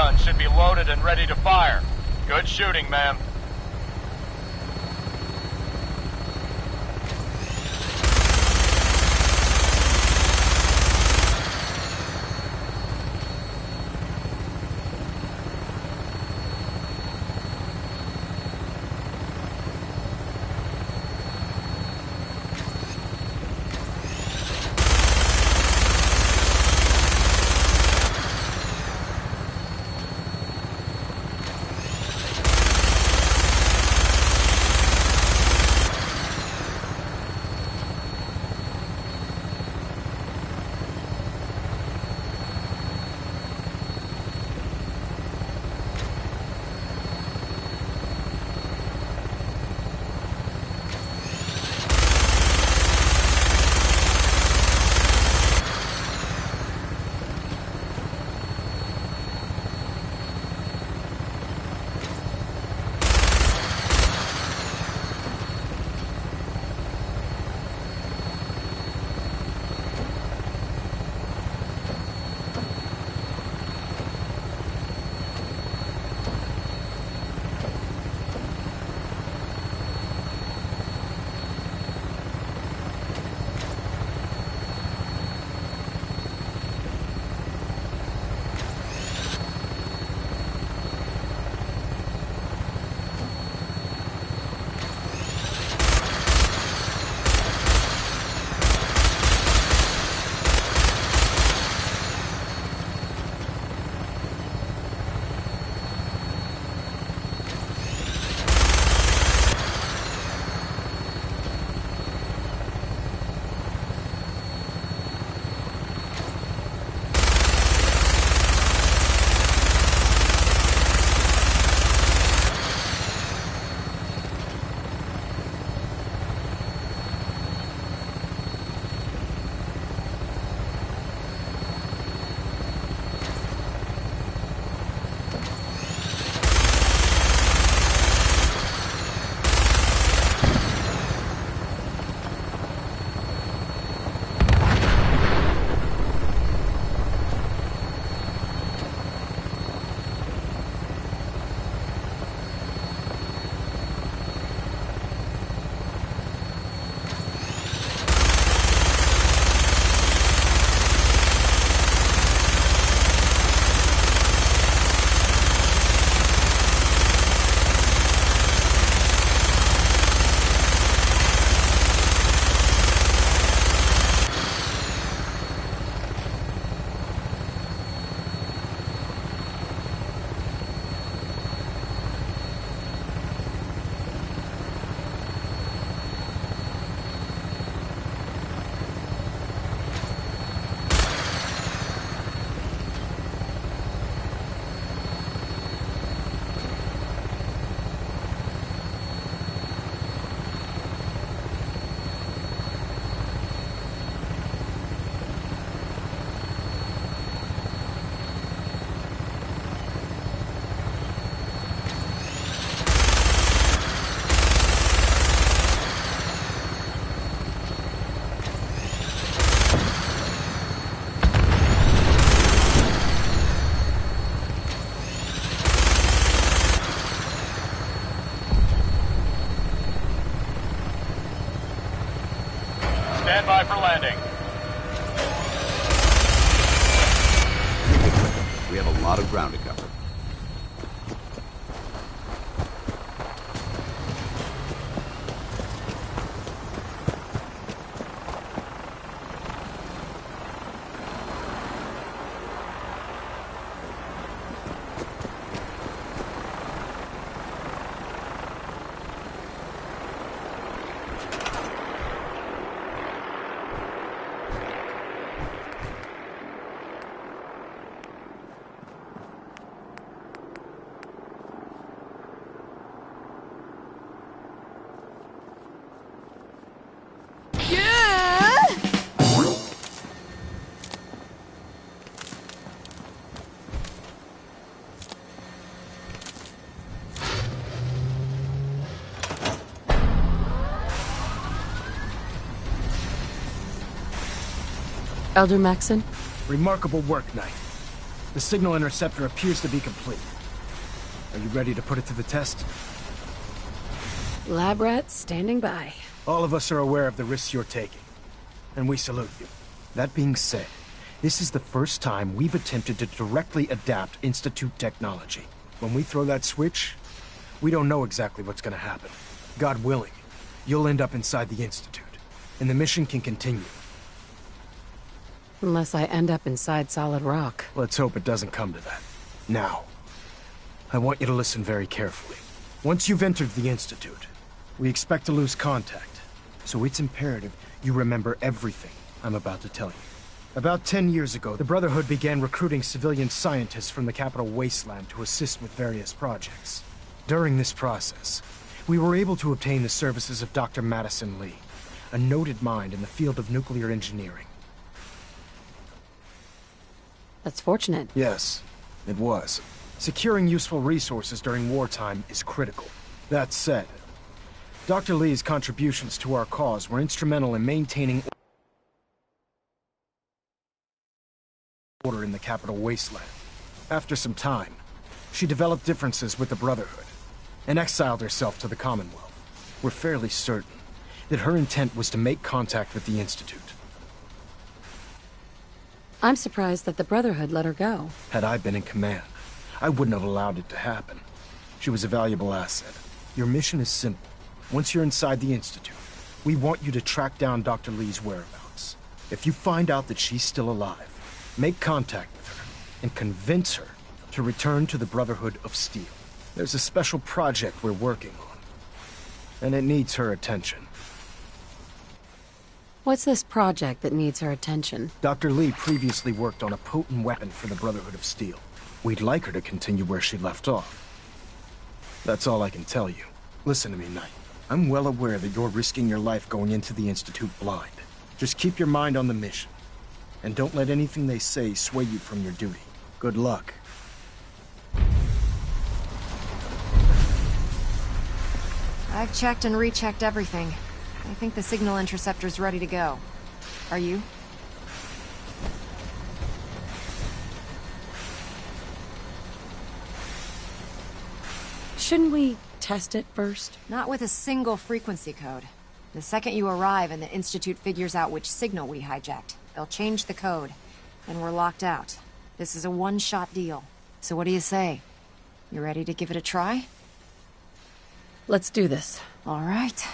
gun should be loaded and ready to fire. Good shooting, ma'am. Stand by for landing. We have a lot of ground to cover. Elder Maxon? Remarkable work, Knight. The signal interceptor appears to be complete. Are you ready to put it to the test? Lab rats standing by. All of us are aware of the risks you're taking, and we salute you. That being said, this is the first time we've attempted to directly adapt Institute technology. When we throw that switch, we don't know exactly what's gonna happen. God willing, you'll end up inside the Institute, and the mission can continue. Unless I end up inside solid rock. Let's hope it doesn't come to that. Now, I want you to listen very carefully. Once you've entered the Institute, we expect to lose contact, so it's imperative you remember everything I'm about to tell you. About 10 years ago, the Brotherhood began recruiting civilian scientists from the Capital Wasteland to assist with various projects. During this process, we were able to obtain the services of Dr. Madison Lee, a noted mind in the field of nuclear engineering. That's fortunate. Yes, it was. Securing useful resources during wartime is critical. That said, Dr. Lee's contributions to our cause were instrumental in maintaining order in the Capital Wasteland. After some time, she developed differences with the Brotherhood and exiled herself to the Commonwealth. We're fairly certain that her intent was to make contact with the Institute. I'm surprised that the Brotherhood let her go. Had I been in command, I wouldn't have allowed it to happen. She was a valuable asset. Your mission is simple. Once you're inside the Institute, we want you to track down Dr. Lee's whereabouts. If you find out that she's still alive, make contact with her and convince her to return to the Brotherhood of Steel. There's a special project we're working on, and it needs her attention. What's this project that needs her attention? Dr. Lee previously worked on a potent weapon for the Brotherhood of Steel. We'd like her to continue where she left off. That's all I can tell you. Listen to me, Knight. I'm well aware that you're risking your life going into the Institute blind. Just keep your mind on the mission, and don't let anything they say sway you from your duty. Good luck. I've checked and rechecked everything. I think the signal interceptor's ready to go. Are you? Shouldn't we test it first? Not with a single frequency code. The second you arrive and the Institute figures out which signal we hijacked, they'll change the code, and we're locked out. This is a one-shot deal. So what do you say? You ready to give it a try? Let's do this. All right.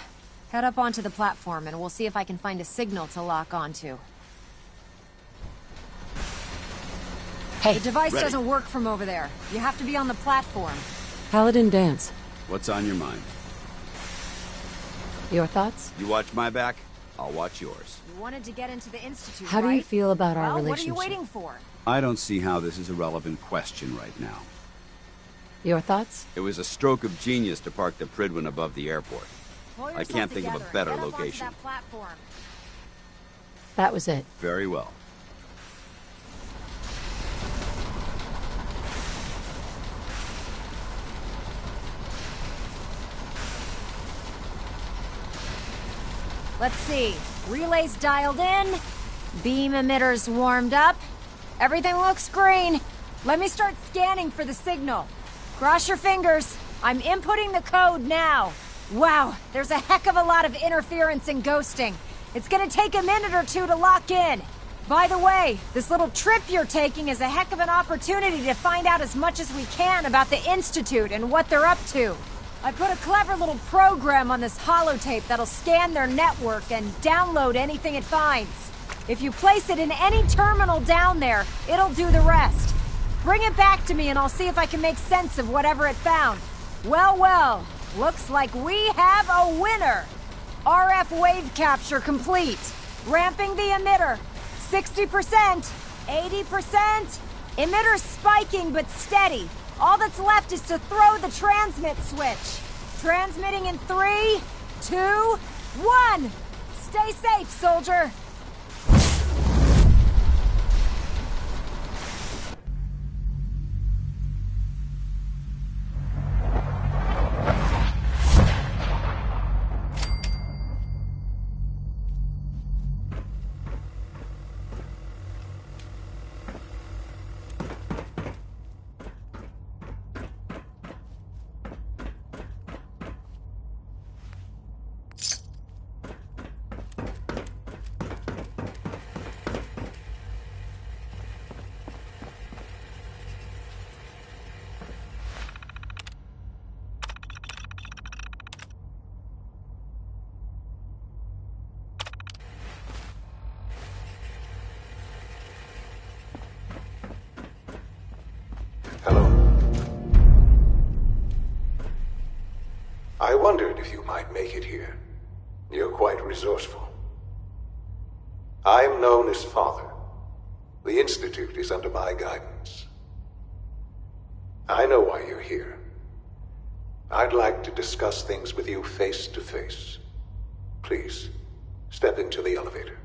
Head up onto the platform and we'll see if I can find a signal to lock onto. Hey, The device Ready. doesn't work from over there. You have to be on the platform. Paladin Dance. What's on your mind? Your thoughts? You watch my back, I'll watch yours. You wanted to get into the Institute, How do you right? feel about our Well, relationship? what are you waiting for? I don't see how this is a relevant question right now. Your thoughts? It was a stroke of genius to park the Prydwen above the airport. Pull I yourself can't think of a together. better Get up onto location. that platform. That was it. Very well. Let's see. Relays dialed in. Beam emitters warmed up. Everything looks green. Let me start scanning for the signal. Cross your fingers. I'm inputting the code now. Wow, there's a heck of a lot of interference and ghosting. It's gonna take a minute or two to lock in. By the way, this little trip you're taking is a heck of an opportunity to find out as much as we can about the Institute and what they're up to. I put a clever little program on this holotape that'll scan their network and download anything it finds. If you place it in any terminal down there, it'll do the rest. Bring it back to me and I'll see if I can make sense of whatever it found. Well, well, looks like we have a winner. RF wave capture complete. Ramping the emitter. 60%, 80%. Emitter spiking but steady. All that's left is to throw the transmit switch. Transmitting in 3, 2, 1. Stay safe, soldier. Hello. I wondered if you might make it here. You're quite resourceful. I'm known as Father. The Institute is under my guidance. I know why you're here. I'd like to discuss things with you face to face. Please, step into the elevator.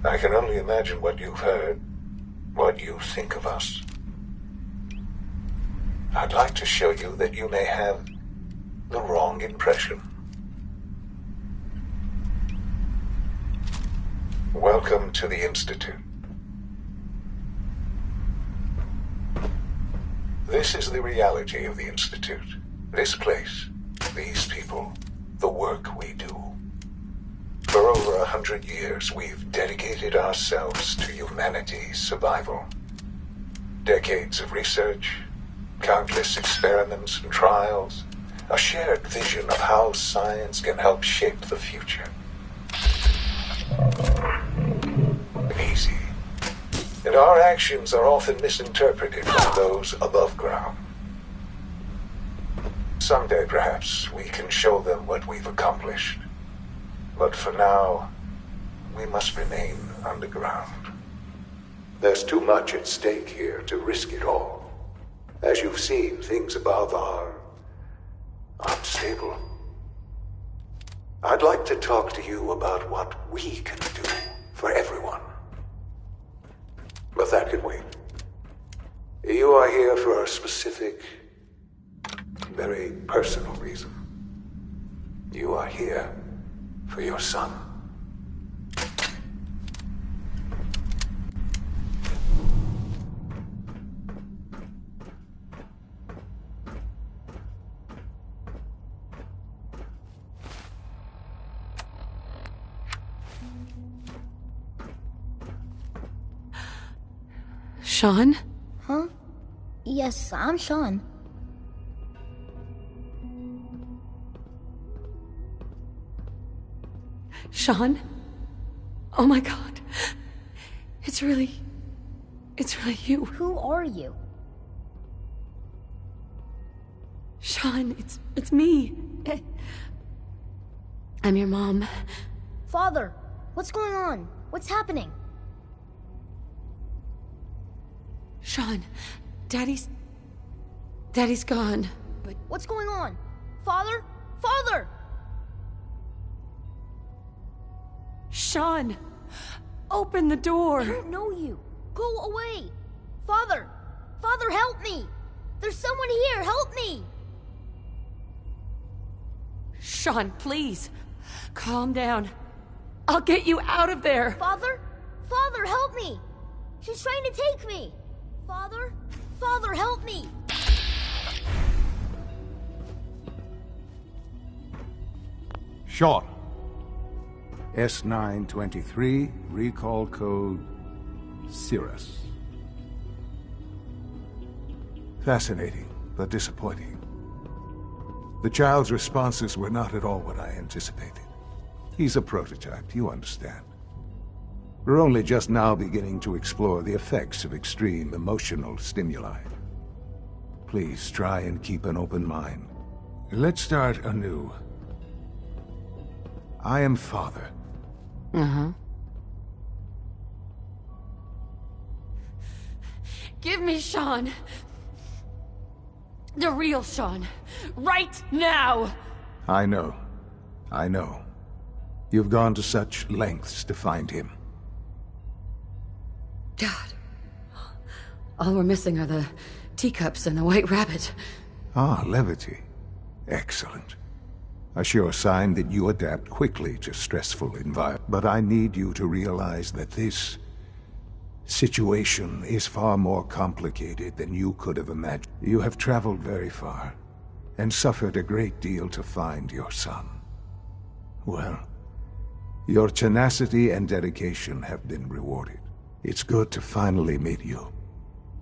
I can only imagine what you've heard, what you think of us. I'd like to show you that you may have the wrong impression. Welcome to the Institute. This is the reality of the Institute. This place, these people, the work we do. For over 100 years, we've dedicated ourselves to humanity's survival. Decades of research, countless experiments and trials, a shared vision of how science can help shape the future. Easy. And our actions are often misinterpreted by those above ground. Someday, perhaps, we can show them what we've accomplished. But for now, we must remain underground. There's too much at stake here to risk it all. As you've seen, things above are unstable. I'd like to talk to you about what we can do for everyone. But that can wait. You are here for a specific, very personal reason. You are here for your son. Sean? Huh? Yes, I'm Sean. Sean? Oh my god. It's really you. Who are you? Sean, it's me. I'm your mom. Father, what's going on? What's happening? Sean, Daddy's gone. But What's going on? Father? Father! Sean, open the door. I don't know you. Go away. Father! Father, help me! There's someone here, help me! Sean, please. Calm down. I'll get you out of there. Father? Father, help me! She's trying to take me! Father? Father, help me! Sean. S923, recall code Cirrus. Fascinating, but disappointing. The child's responses were not at all what I anticipated. He's a prototype, you understand. We're only just now beginning to explore the effects of extreme emotional stimuli. Please try and keep an open mind. Let's start anew. I am Father. Uh-huh. Give me Sean. The real Sean. Right now! I know. I know. You've gone to such lengths to find him. God. All we're missing are the teacups and the white rabbit. Ah, levity. Excellent. A sure sign that you adapt quickly to stressful environments. But I need you to realize that this situation is far more complicated than you could have imagined. You have traveled very far, and suffered a great deal to find your son. Well, your tenacity and dedication have been rewarded. It's good to finally meet you,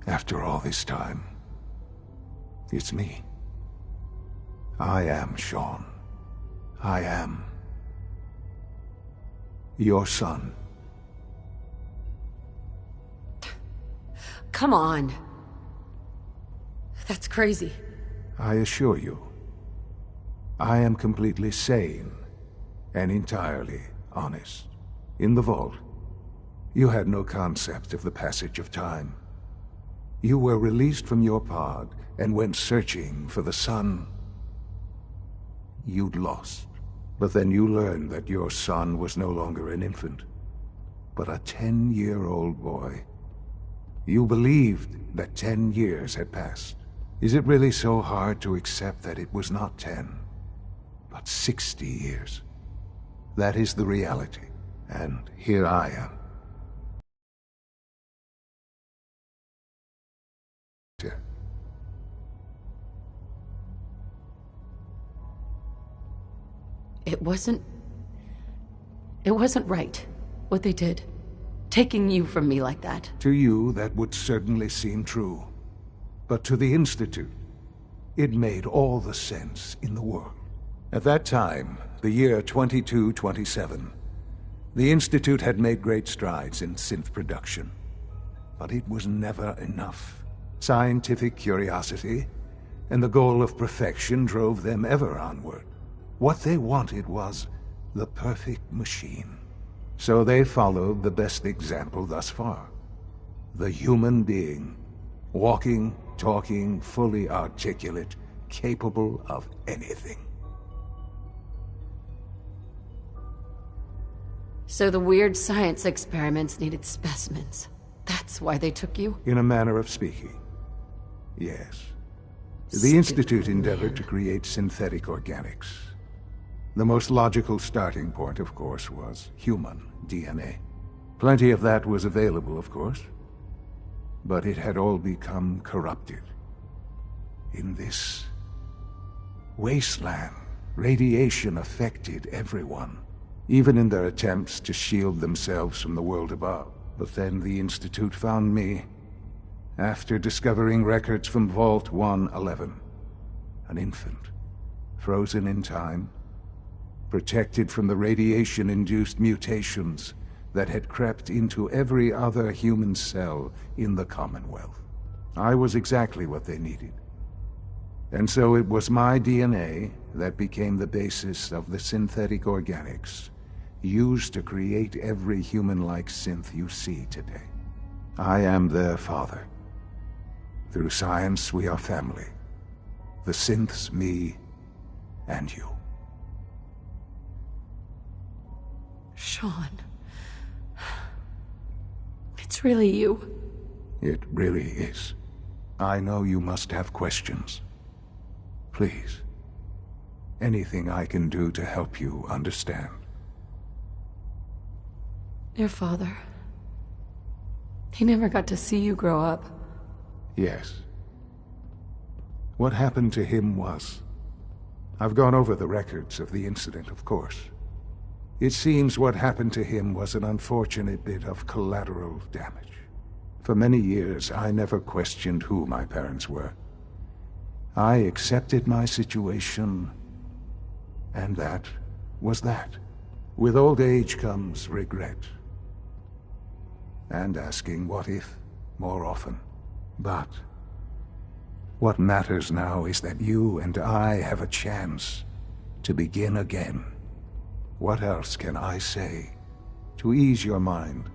after all this time. It's me. I am Shaun. I am your son. Come on. That's crazy. I assure you, I am completely sane and entirely honest. In the vault, you had no concept of the passage of time. You were released from your pod and went searching for the son you'd lost. But then you learned that your son was no longer an infant, but a 10-year-old boy. You believed that 10 years had passed. Is it really so hard to accept that it was not 10, but 60 years? That is the reality, and here I am. It wasn't right, what they did. Taking you from me like that. To you, that would certainly seem true. But to the Institute, it made all the sense in the world. At that time, the year 2227, the Institute had made great strides in synth production. But it was never enough. Scientific curiosity and the goal of perfection drove them ever onward. What they wanted was the perfect machine. So they followed the best example thus far. The human being. Walking, talking, fully articulate, capable of anything. So the weird science experiments needed specimens. That's why they took you? In a manner of speaking, yes. The Institute endeavored to create synthetic organics. The most logical starting point, of course, was human DNA. Plenty of that was available, of course. But it had all become corrupted. In this wasteland, radiation affected everyone, even in their attempts to shield themselves from the world above. But then the Institute found me, after discovering records from Vault 111. An infant, frozen in time, protected from the radiation-induced mutations that had crept into every other human cell in the Commonwealth. I was exactly what they needed. And so it was my DNA that became the basis of the synthetic organics used to create every human-like synth you see today. I am their father. Through science, we are family. The synths, me, and you. Shaun. It's really you. It really is. I know you must have questions. Please. Anything I can do to help you understand. Your father. He never got to see you grow up. Yes. What happened to him was... I've gone over the records of the incident, of course. It seems what happened to him was an unfortunate bit of collateral damage. For many years, I never questioned who my parents were. I accepted my situation, and that was that. With old age comes regret. And asking what if more often. But what matters now is that you and I have a chance to begin again. What else can I say to ease your mind?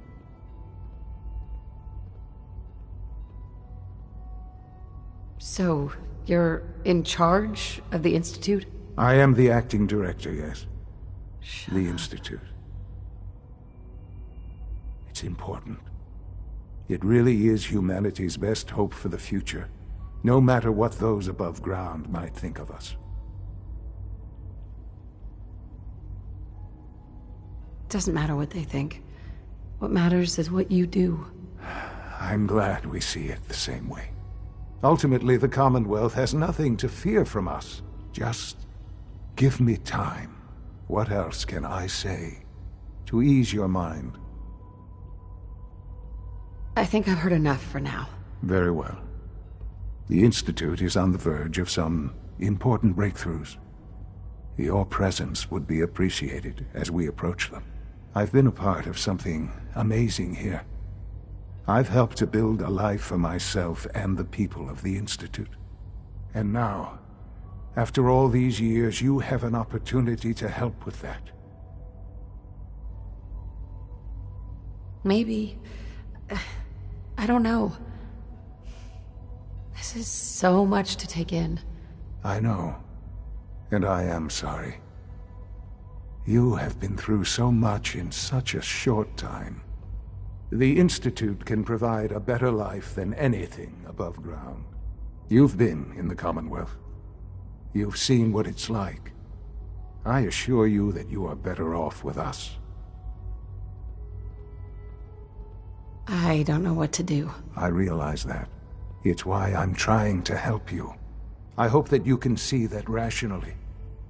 So, you're in charge of the Institute? I am the acting director, yes. The Institute. It's important. It really is humanity's best hope for the future. no matter what those above ground might think of us. Doesn't matter what they think. What matters is what you do. I'm glad we see it the same way. Ultimately, the Commonwealth has nothing to fear from us. Just give me time. What else can I say to ease your mind? I think I've heard enough for now. Very well. The Institute is on the verge of some important breakthroughs. Your presence would be appreciated as we approach them. I've been a part of something amazing here. I've helped to build a life for myself and the people of the Institute. And now, after all these years, you have an opportunity to help with that. Maybe. I don't know. This is so much to take in. I know. And I am sorry. You have been through so much in such a short time. The Institute can provide a better life than anything above ground. You've been in the Commonwealth. You've seen what it's like. I assure you that you are better off with us. I don't know what to do. I realize that. It's why I'm trying to help you. I hope that you can see that rationally.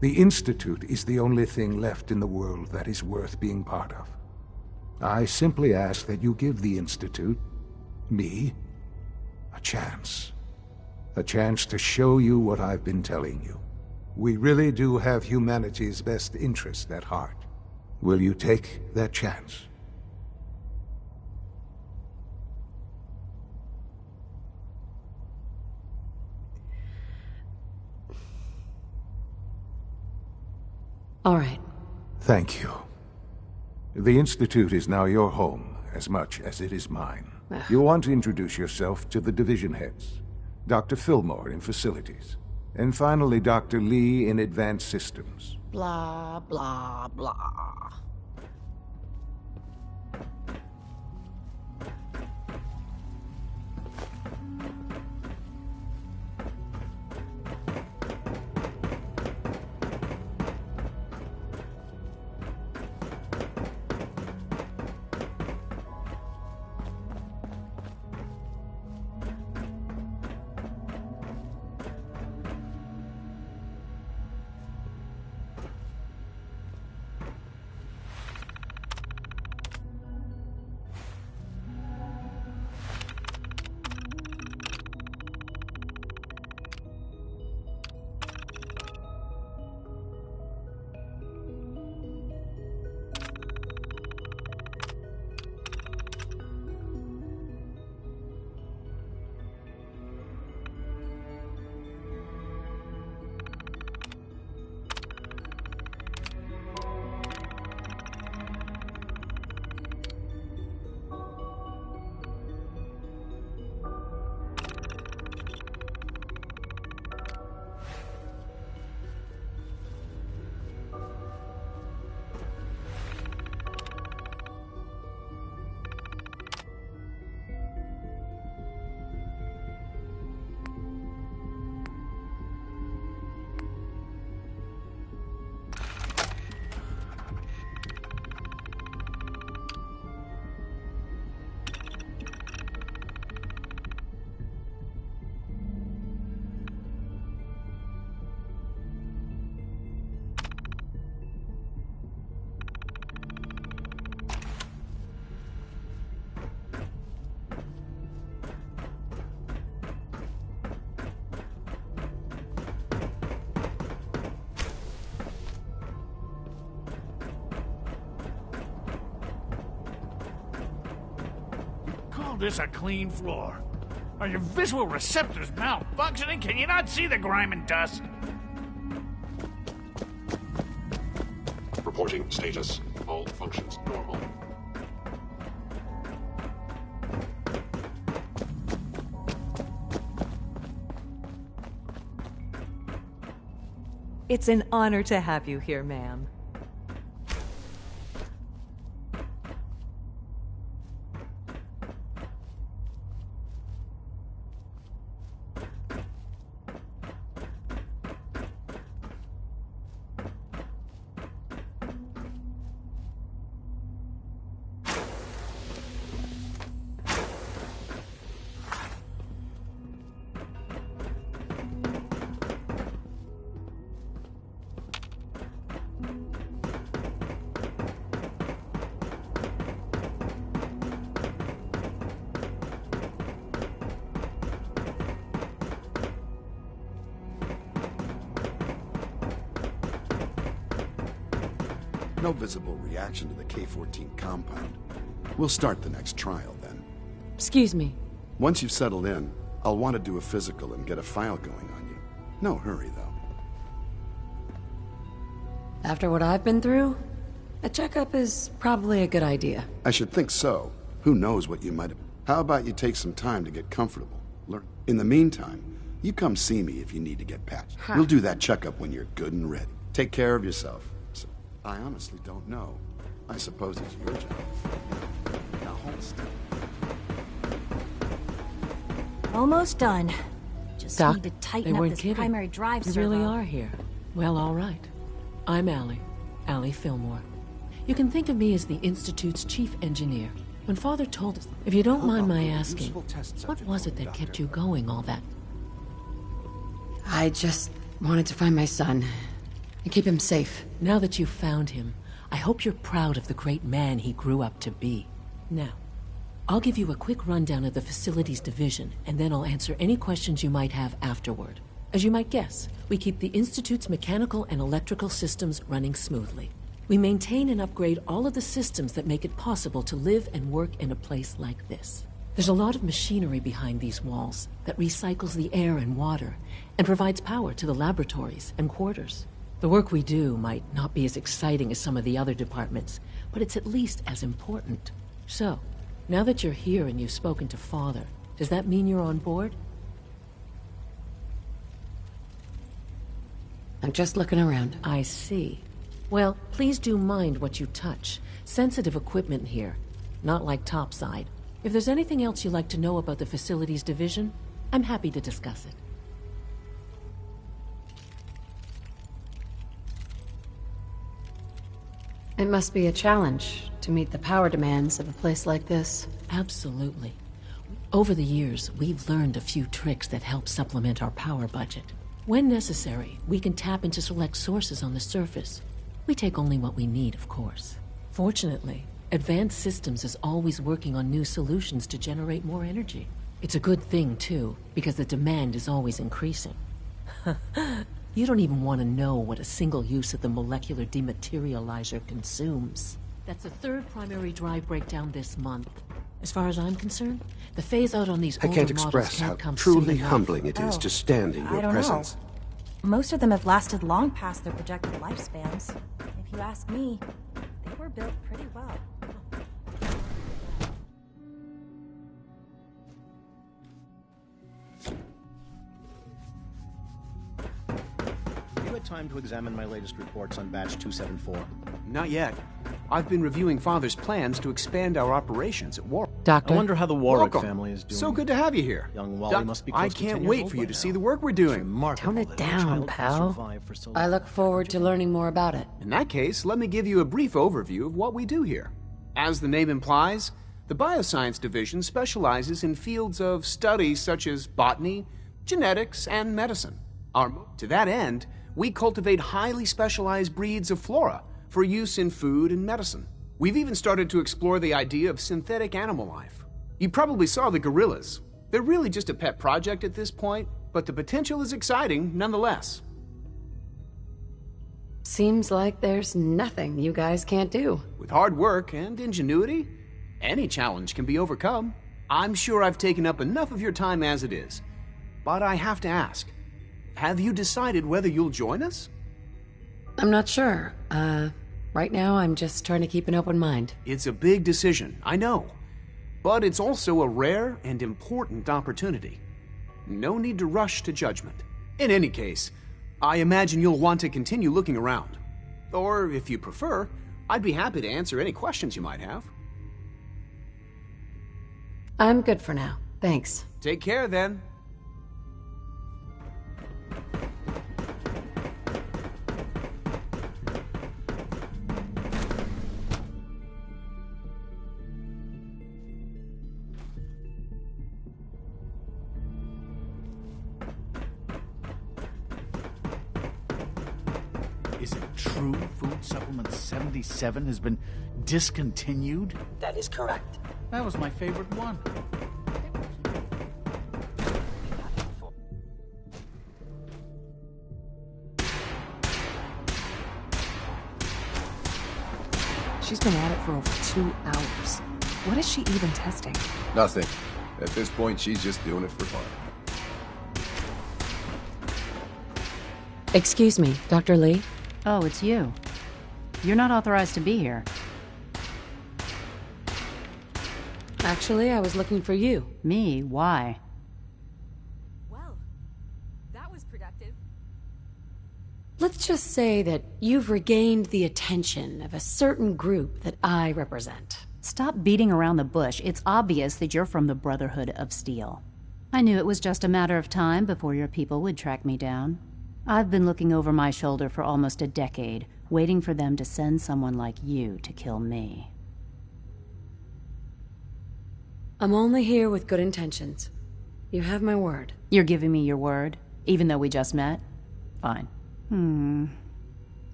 The Institute is the only thing left in the world that is worth being part of. I simply ask that you give the Institute, me, a chance. A chance to show you what I've been telling you. We really do have humanity's best interest at heart. Will you take that chance? All right. Thank you. The Institute is now your home, as much as it is mine. You'll want to introduce yourself to the division heads. Dr. Fillmore in Facilities. And finally, Dr. Lee in Advanced Systems. Blah, blah, blah. This a clean floor. Are your visual receptors malfunctioning? Can you not see the grime and dust? Reporting status. All functions normal. It's an honor to have you here, ma'am. No visible reaction to the K-14 compound. We'll start the next trial then. Excuse me. Once you've settled in, I'll want to do a physical and get a file going on you. No hurry, though. After what I've been through, a checkup is probably a good idea. I should think so. Who knows what you might have... How about you take some time to get comfortable? Learn. In the meantime, you come see me if you need to get patched. Huh. We'll do that checkup when you're good and ready. Take care of yourself. So, I honestly don't know. I suppose it's your job. Now hold still. Almost done. Just Doc, need to they tighten up weren't this kidding. primary drive You servo. really are here. Well, all right. I'm Allie Fillmore. You can think of me as the Institute's chief engineer. When Father told us, if you don't mind my asking, what was it that kept you going all that? I just wanted to find my son and keep him safe. Now that you've found him, I hope you're proud of the great man he grew up to be. Now, I'll give you a quick rundown of the Facilities Division, and then I'll answer any questions you might have afterward. As you might guess, we keep the Institute's mechanical and electrical systems running smoothly. We maintain and upgrade all of the systems that make it possible to live and work in a place like this. There's a lot of machinery behind these walls that recycles the air and water and provides power to the laboratories and quarters. The work we do might not be as exciting as some of the other departments, but it's at least as important. So, now that you're here and you've spoken to Father, does that mean you're on board? I'm just looking around. I see. Well, please do mind what you touch. Sensitive equipment here, not like topside. If there's anything else you'd like to know about the Facilities Division, I'm happy to discuss it. It must be a challenge to meet the power demands of a place like this. Absolutely. Over the years, we've learned a few tricks that help supplement our power budget. When necessary, we can tap into select sources on the surface. We take only what we need, of course. Fortunately, Advanced Systems is always working on new solutions to generate more energy. It's a good thing, too, because the demand is always increasing. You don't even want to know what a single use of the molecular dematerializer consumes. That's the third primary drive breakdown this month. As far as I'm concerned, the phase-out on these I older can't models express how can't come truly soon enough. humbling it is to stand in I your don't presence. know. Most of them have lasted long past their projected lifespans. If you ask me, they were built pretty well. You had time to examine my latest reports on Batch 274? Not yet. I've been reviewing Father's plans to expand our operations at Warwick. I wonder how the Warwick Welcome. family is doing. So good to have you here. Young Wally must be close I to can't 10 years wait old for you by to now. see the work we're doing. Tone it down, pal. I look forward to learning more about it. In that case, let me give you a brief overview of what we do here. As the name implies, the Bioscience Division specializes in fields of study such as botany, genetics, and medicine. To that end, we cultivate highly specialized breeds of flora for use in food and medicine. We've even started to explore the idea of synthetic animal life. You probably saw the gorillas. They're really just a pet project at this point, but the potential is exciting nonetheless. Seems like there's nothing you guys can't do. With hard work and ingenuity, any challenge can be overcome. I'm sure I've taken up enough of your time as it is, but I have to ask, have you decided whether you'll join us? I'm not sure. Right now I'm just trying to keep an open mind. It's a big decision, I know, but it's also a rare and important opportunity. No need to rush to judgment. In any case, I imagine you'll want to continue looking around. Or, if you prefer, I'd be happy to answer any questions you might have. I'm good for now. Thanks. Take care, then. Is it true Food Supplement 77 has been discontinued? That is correct. That was my favorite one. She's been at it for over 2 hours. What is she even testing? Nothing. At this point, she's just doing it for fun. Excuse me, Dr. Lee? Oh, it's you. You're not authorized to be here. Actually, I was looking for you. Me? Why? Well, that was productive. Let's just say that you've regained the attention of a certain group that I represent. Stop beating around the bush. It's obvious that you're from the Brotherhood of Steel. I knew it was just a matter of time before your people would track me down. I've been looking over my shoulder for almost a decade, waiting for them to send someone like you to kill me. I'm only here with good intentions. You have my word. You're giving me your word, even though we just met? Fine.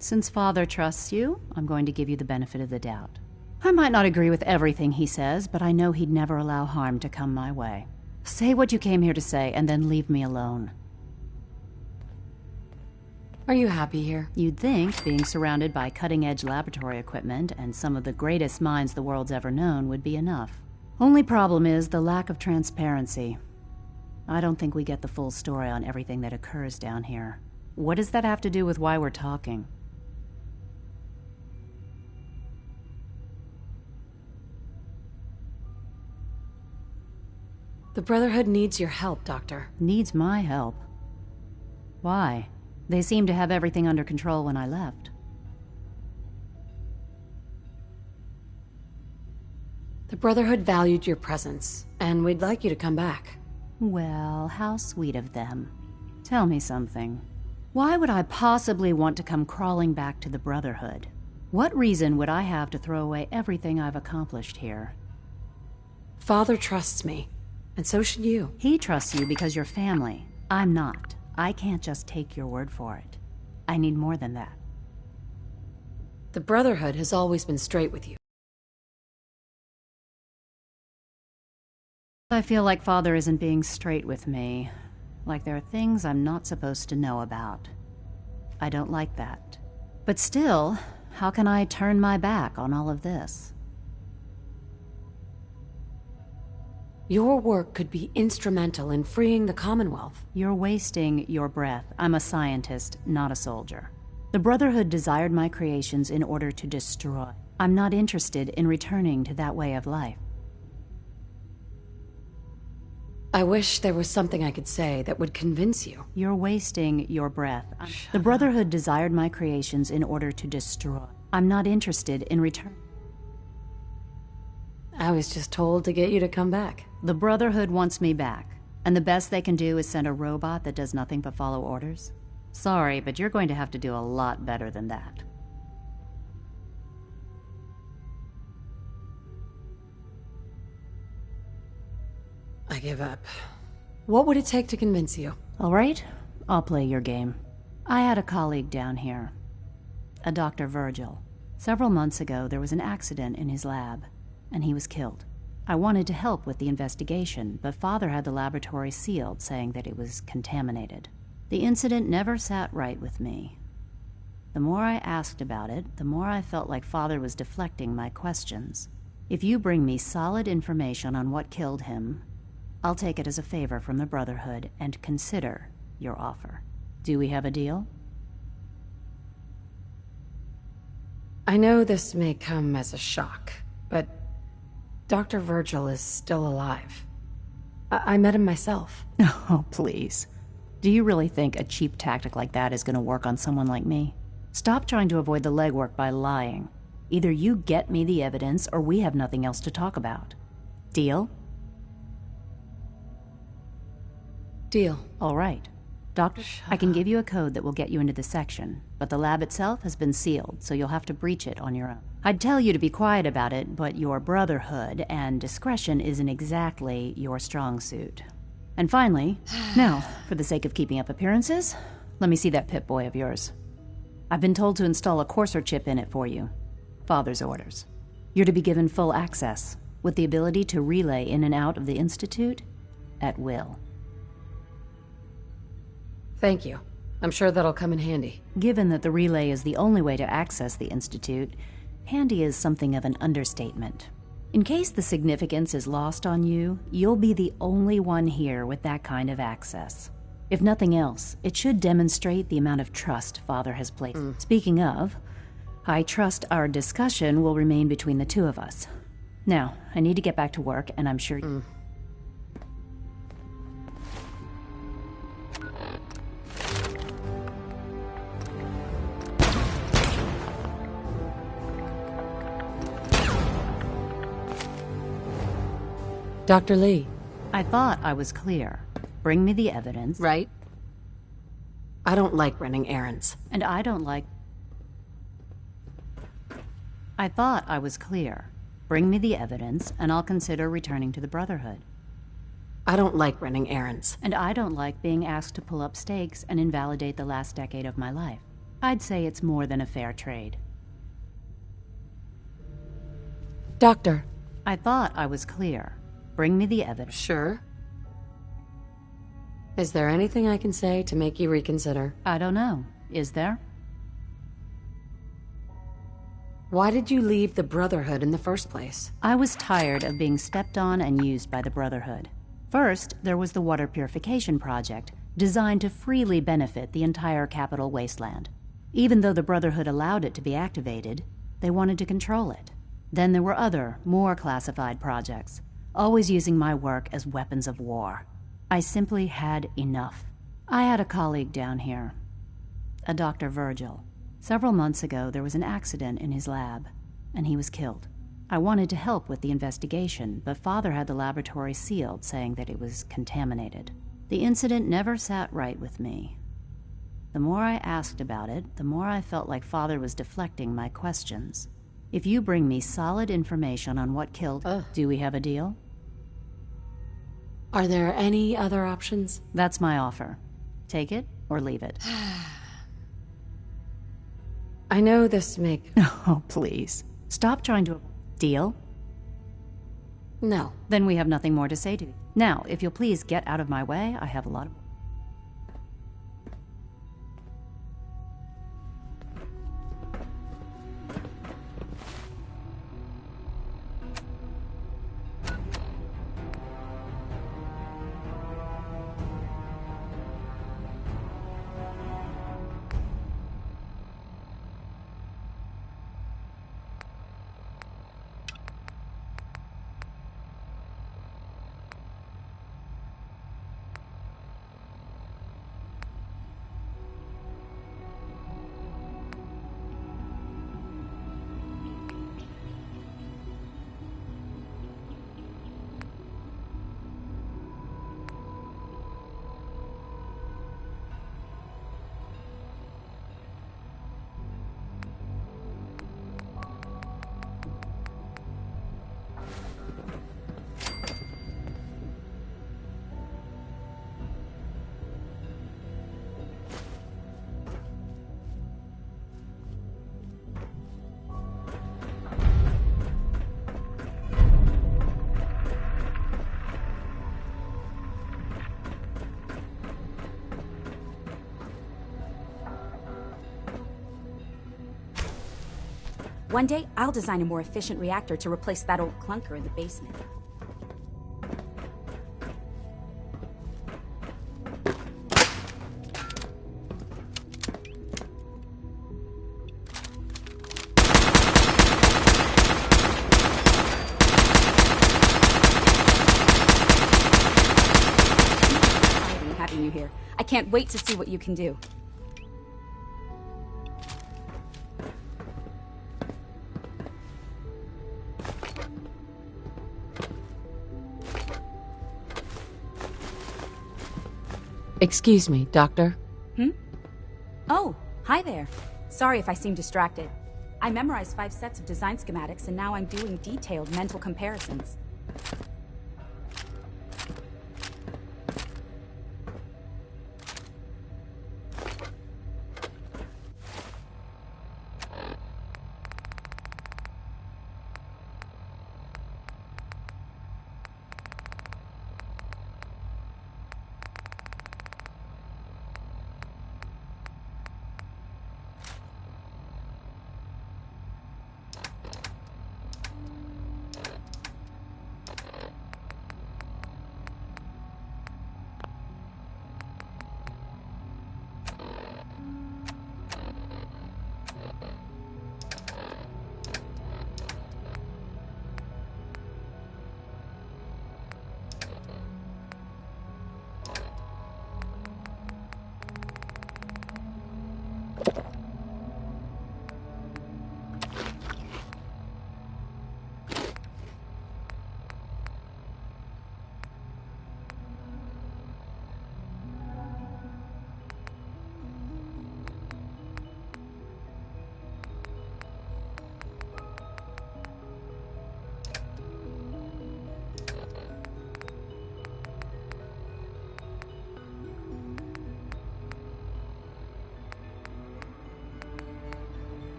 Since Father trusts you, I'm going to give you the benefit of the doubt. I might not agree with everything he says, but I know he'd never allow harm to come my way. Say what you came here to say, and then leave me alone. Are you happy here? You'd think being surrounded by cutting-edge laboratory equipment and some of the greatest minds the world's ever known would be enough. Only problem is the lack of transparency. I don't think we get the full story on everything that occurs down here. What does that have to do with why we're talking? The Brotherhood needs your help, Doctor. Needs my help? Why? They seemed to have everything under control when I left. The Brotherhood valued your presence, and we'd like you to come back. Well, how sweet of them. Tell me something. Why would I possibly want to come crawling back to the Brotherhood? What reason would I have to throw away everything I've accomplished here? Father trusts me, and so should you. He trusts you because you're family. I'm not. I can't just take your word for it. I need more than that. The Brotherhood has always been straight with you. I feel like Father isn't being straight with me. Like there are things I'm not supposed to know about. I don't like that. But still, how can I turn my back on all of this? Your work could be instrumental in freeing the Commonwealth. You're wasting your breath. I'm a scientist, not a soldier. The Brotherhood desired my creations in order to destroy. I'm not interested in returning to that way of life. I wish there was something I could say that would convince you. You're wasting your breath. The Brotherhood desired my creations in order to destroy. I'm not interested in return. I was just told to get you to come back. The Brotherhood wants me back, and the best they can do is send a robot that does nothing but follow orders? Sorry, but you're going to have to do a lot better than that. I give up. What would it take to convince you? All right, I'll play your game. I had a colleague down here, a Dr. Virgil. Several months ago, there was an accident in his lab, and he was killed. I wanted to help with the investigation, but Father had the laboratory sealed, saying that it was contaminated. The incident never sat right with me. The more I asked about it, the more I felt like Father was deflecting my questions. If you bring me solid information on what killed him, I'll take it as a favor from the Brotherhood and consider your offer. Do we have a deal? I know this may come as a shock, but Dr. Virgil is still alive. I met him myself. Oh, please. Do you really think a cheap tactic like that is going to work on someone like me? Stop trying to avoid the legwork by lying. Either you get me the evidence, or we have nothing else to talk about. Deal? Deal. All right. Doctor, I can give you a code that will get you into the section, but the lab itself has been sealed, so you'll have to breach it on your own. I'd tell you to be quiet about it, but your Brotherhood and discretion isn't exactly your strong suit. And finally, now, for the sake of keeping up appearances, let me see that Pip-Boy of yours. I've been told to install a Courser chip in it for you. Father's orders. You're to be given full access, with the ability to relay in and out of the Institute at will. Thank you. I'm sure that'll come in handy. Given that the relay is the only way to access the Institute, Handy is something of an understatement. In case the significance is lost on you, you'll be the only one here with that kind of access. If nothing else, it should demonstrate the amount of trust Father has placed. Speaking of, I trust our discussion will remain between the two of us. Now, I need to get back to work, and I'm sure... Dr. Lee. I thought I was clear. Bring me the evidence. Right? I don't like running errands. And I don't like... I thought I was clear. Bring me the evidence, and I'll consider returning to the Brotherhood. I don't like running errands. And I don't like being asked to pull up stakes and invalidate the last decade of my life. I'd say it's more than a fair trade. Doctor. I thought I was clear. Bring me the evidence. Sure. Is there anything I can say to make you reconsider? I don't know. Is there? Why did you leave the Brotherhood in the first place? I was tired of being stepped on and used by the Brotherhood. First, there was the Water Purification Project, designed to freely benefit the entire capital wasteland. Even though the Brotherhood allowed it to be activated, they wanted to control it. Then there were other, more classified projects, always using my work as weapons of war. I simply had enough. I had a colleague down here, a Dr. Virgil. Several months ago, there was an accident in his lab, and he was killed. I wanted to help with the investigation, but Father had the laboratory sealed, saying that it was contaminated. The incident never sat right with me. The more I asked about it, the more I felt like Father was deflecting my questions. If you bring me solid information on what killed, do we have a deal? Are there any other options? That's my offer. Take it or leave it. I know this makes... Oh, please. Stop trying to... Deal? No. Then we have nothing more to say to you. Now, if you'll please get out of my way, I have a lot of... One day, I'll design a more efficient reactor to replace that old clunker in the basement. Exciting having you here. I can't wait to see what you can do. Excuse me, Doctor? Oh, hi there. Sorry if I seem distracted. I memorized 5 sets of design schematics, and now I'm doing detailed mental comparisons.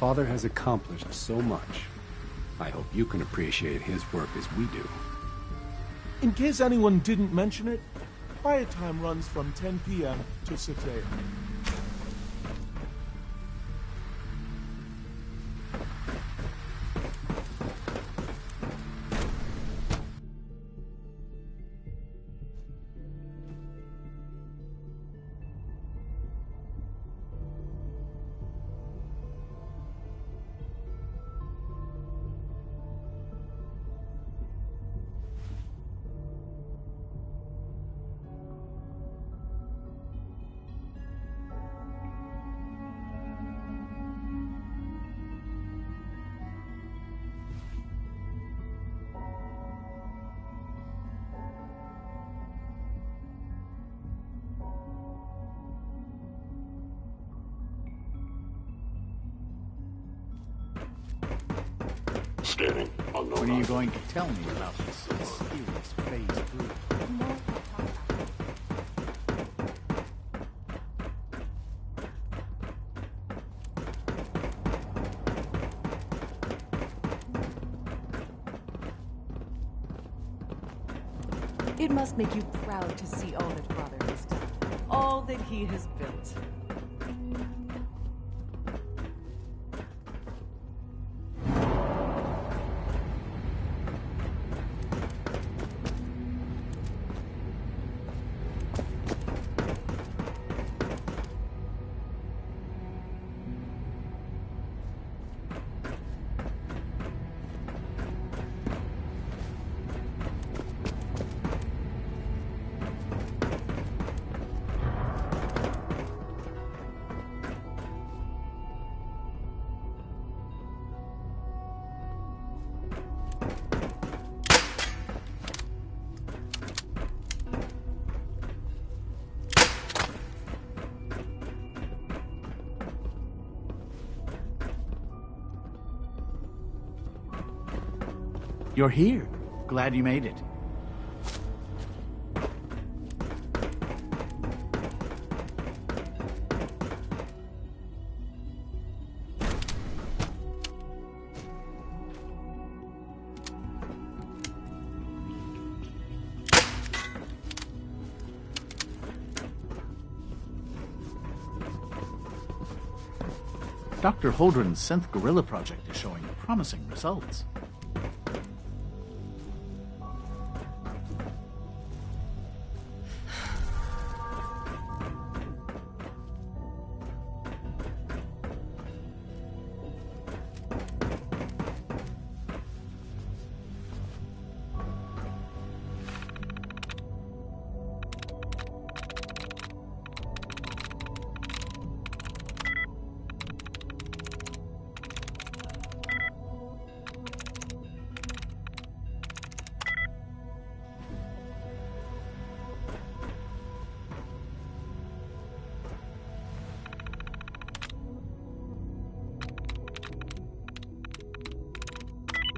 Father has accomplished so much. I hope you can appreciate his work as we do. In case anyone didn't mention it, quiet time runs from 10 p.m. to 6 a.m. Scanning. Unknown. When are you going to tell me about this mysterious phase 3? It must make you proud to see all that Father has done. All that he has built. You're here. Glad you made it. Dr. Holdren's synth gorilla project is showing promising results.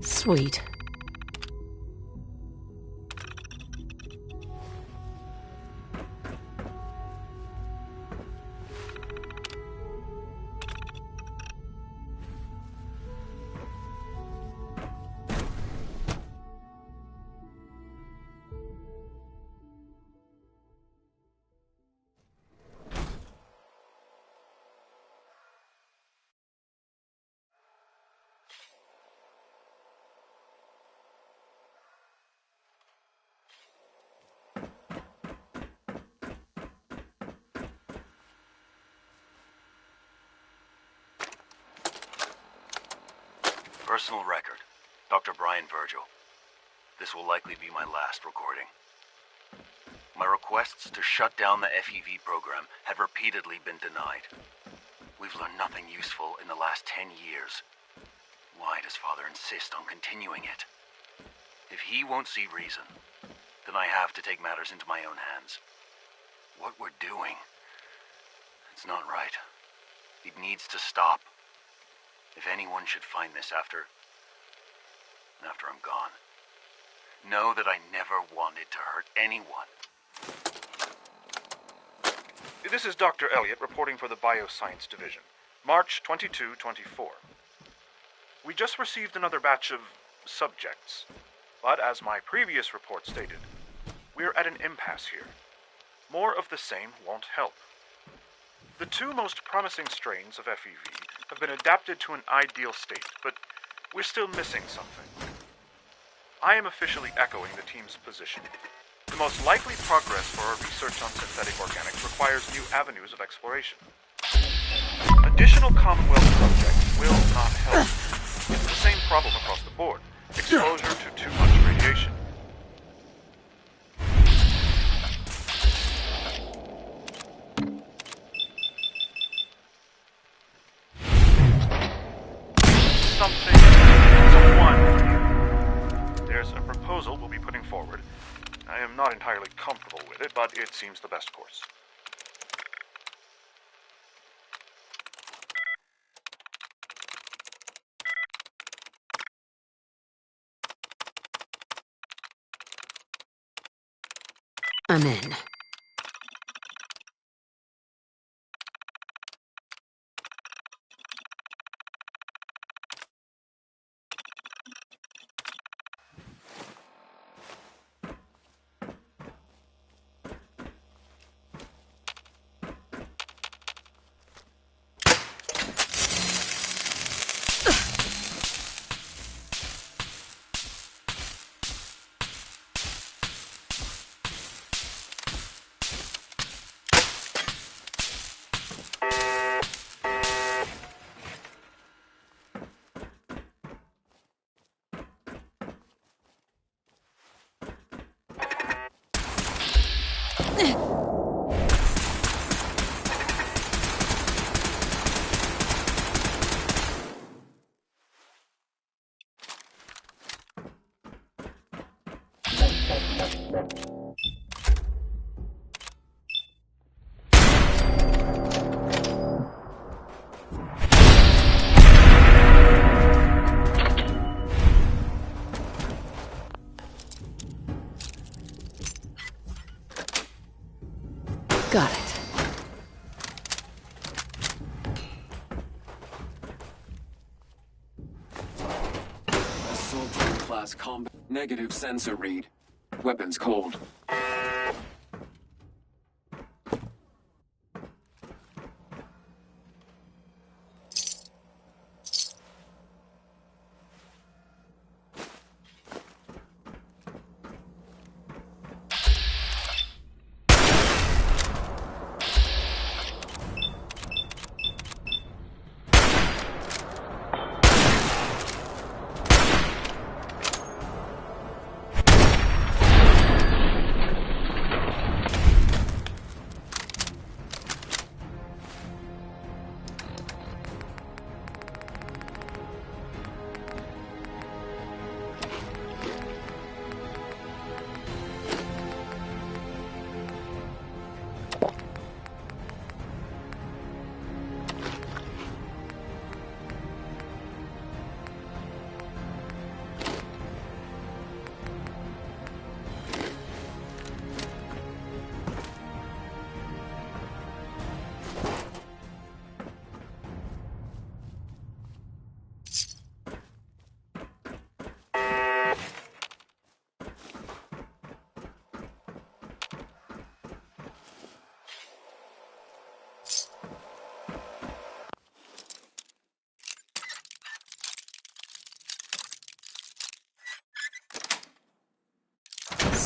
Sweet. Personal record, Dr. Brian Virgil. This will likely be my last recording. My requests to shut down the FEV program have repeatedly been denied. We've learned nothing useful in the last 10 years. Why does Father insist on continuing it? If he won't see reason, then I have to take matters into my own hands. What we're doing, it's not right. It needs to stop. If anyone should find this after I'm gone, know that I never wanted to hurt anyone. This is Dr. Elliot reporting for the Bioscience Division. March 22-24. We just received another batch of subjects. But as my previous report stated, we're at an impasse here. More of the same won't help. The two most promising strains of FEV have been adapted to an ideal state, but we're still missing something. I am officially echoing the team's position. The most likely progress for our research on synthetic organics requires new avenues of exploration. Additional Commonwealth subjects will not help. It's the same problem across the board. Exposure to too much radiation. Someone. There's a proposal we'll be putting forward. I am not entirely comfortable with it, but it seems the best course. I'm in. Got it. Assault class combat. Negative sensor read. Weapons cold.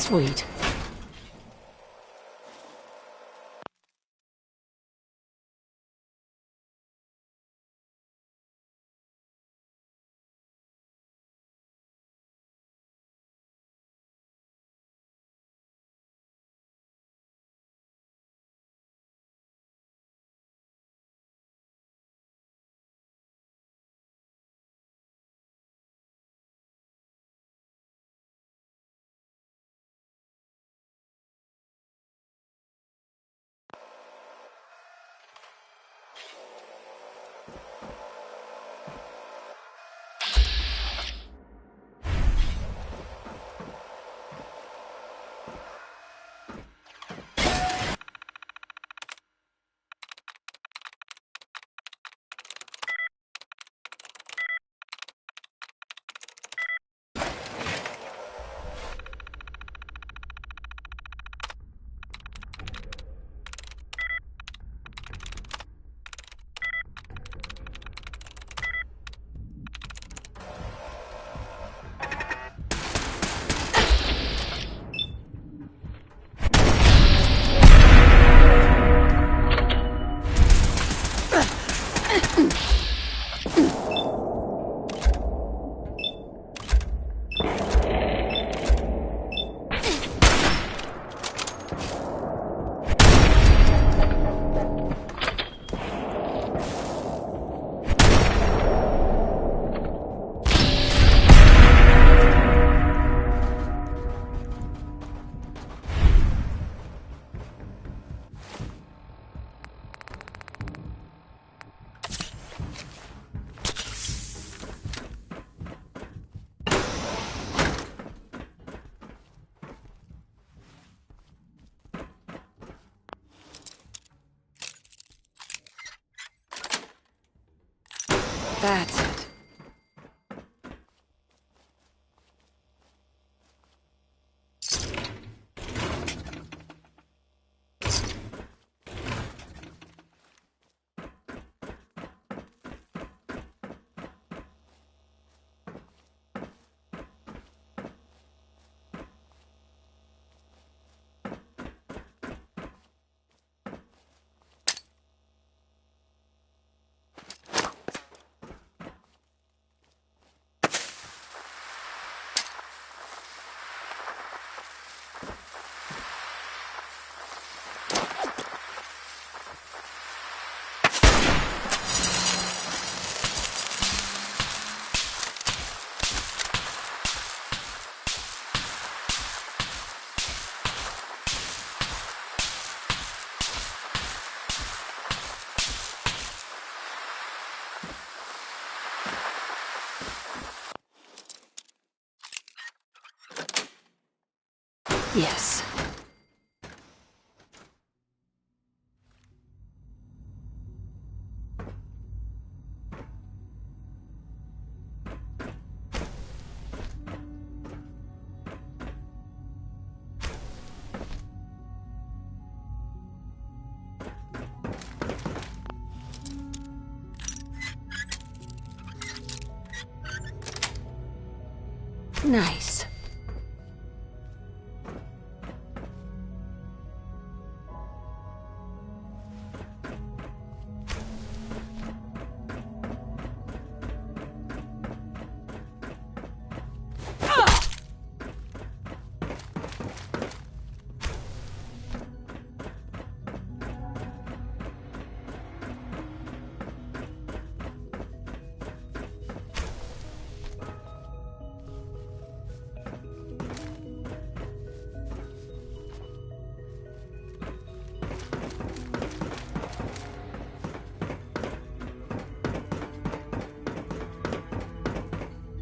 Sweet. That's it. Yes. Nice.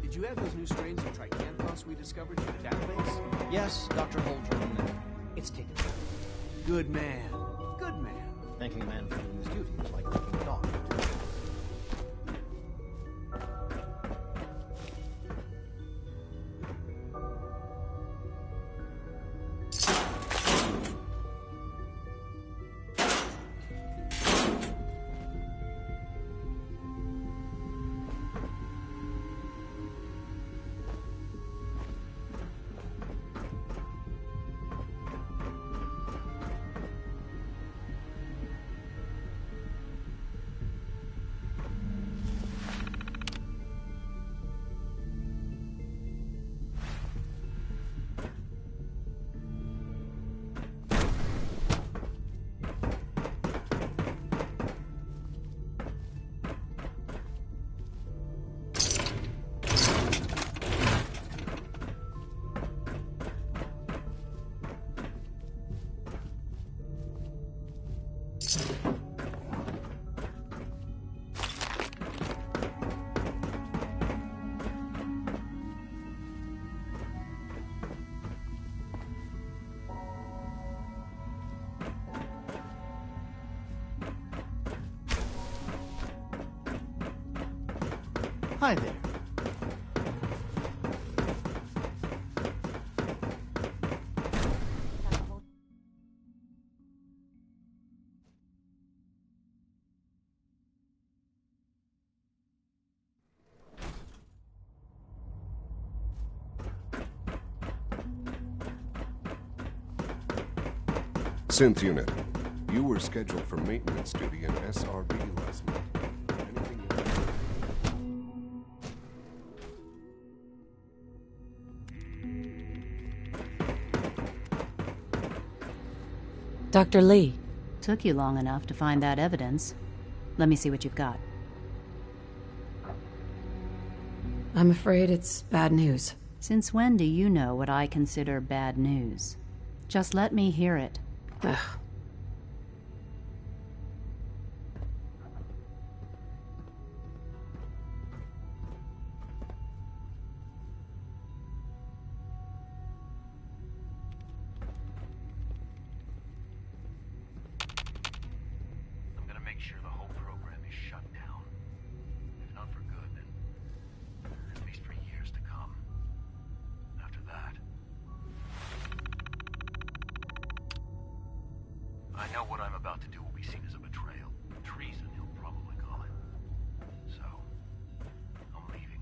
Did you add those new strains of Tricanthos we discovered to the database? Yes, Dr. Holdren. It's taken. Good man. Good man. Thanking a man for doing his duty is like thanking a dog. Hi there. Synth unit, you were scheduled for maintenance duty in SRB last month. Anything Dr. Lee. Took you long enough to find that evidence. Let me see what you've got. I'm afraid it's bad news. Since when do you know what I consider bad news? Just let me hear it. Ugh. I'm gonna make sure the whole program is shut down. If not for know what I'm about to do will be seen as a betrayal. Treason, he'll probably call it. So, I'm leaving.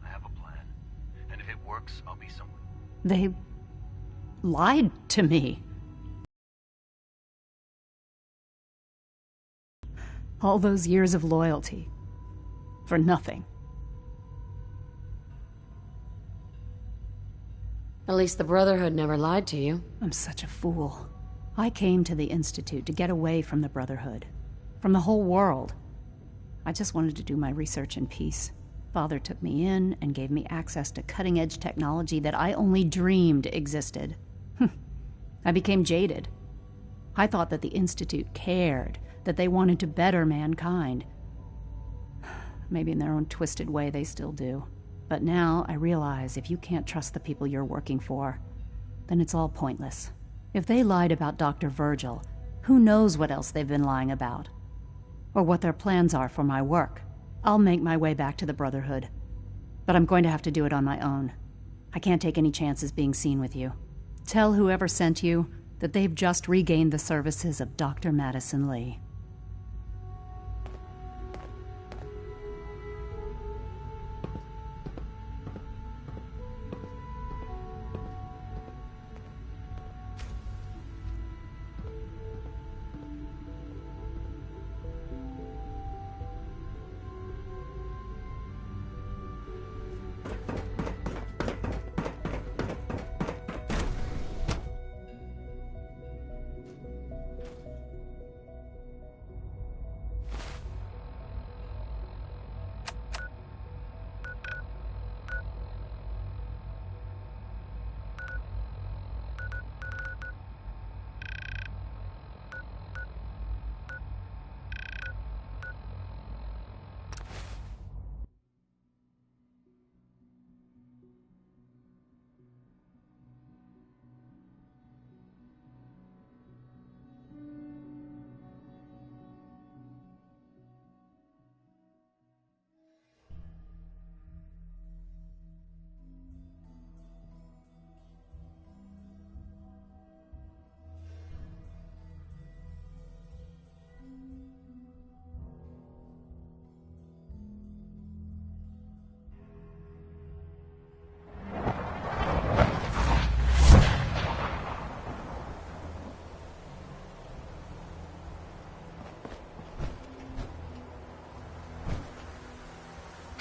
I have a plan. And if it works, I'll be someone. They lied to me. All those years of loyalty. For nothing. At least the Brotherhood never lied to you. I'm such a fool. I came to the Institute to get away from the Brotherhood. From the whole world. I just wanted to do my research in peace. Father took me in and gave me access to cutting-edge technology that I only dreamed existed. I became jaded. I thought that the Institute cared, that they wanted to better mankind. Maybe in their own twisted way they still do. But now I realize if you can't trust the people you're working for, then it's all pointless. If they lied about Dr. Virgil, who knows what else they've been lying about? Or what their plans are for my work. I'll make my way back to the Brotherhood. But I'm going to have to do it on my own. I can't take any chances being seen with you. Tell whoever sent you that they've just regained the services of Dr. Madison Lee.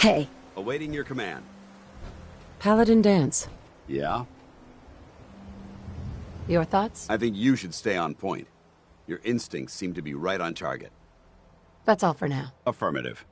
Hey. Awaiting your command. Paladin Danse. Yeah? Your thoughts? I think you should stay on point. Your instincts seem to be right on target. That's all for now. Affirmative.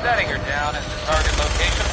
setting her down as the target location.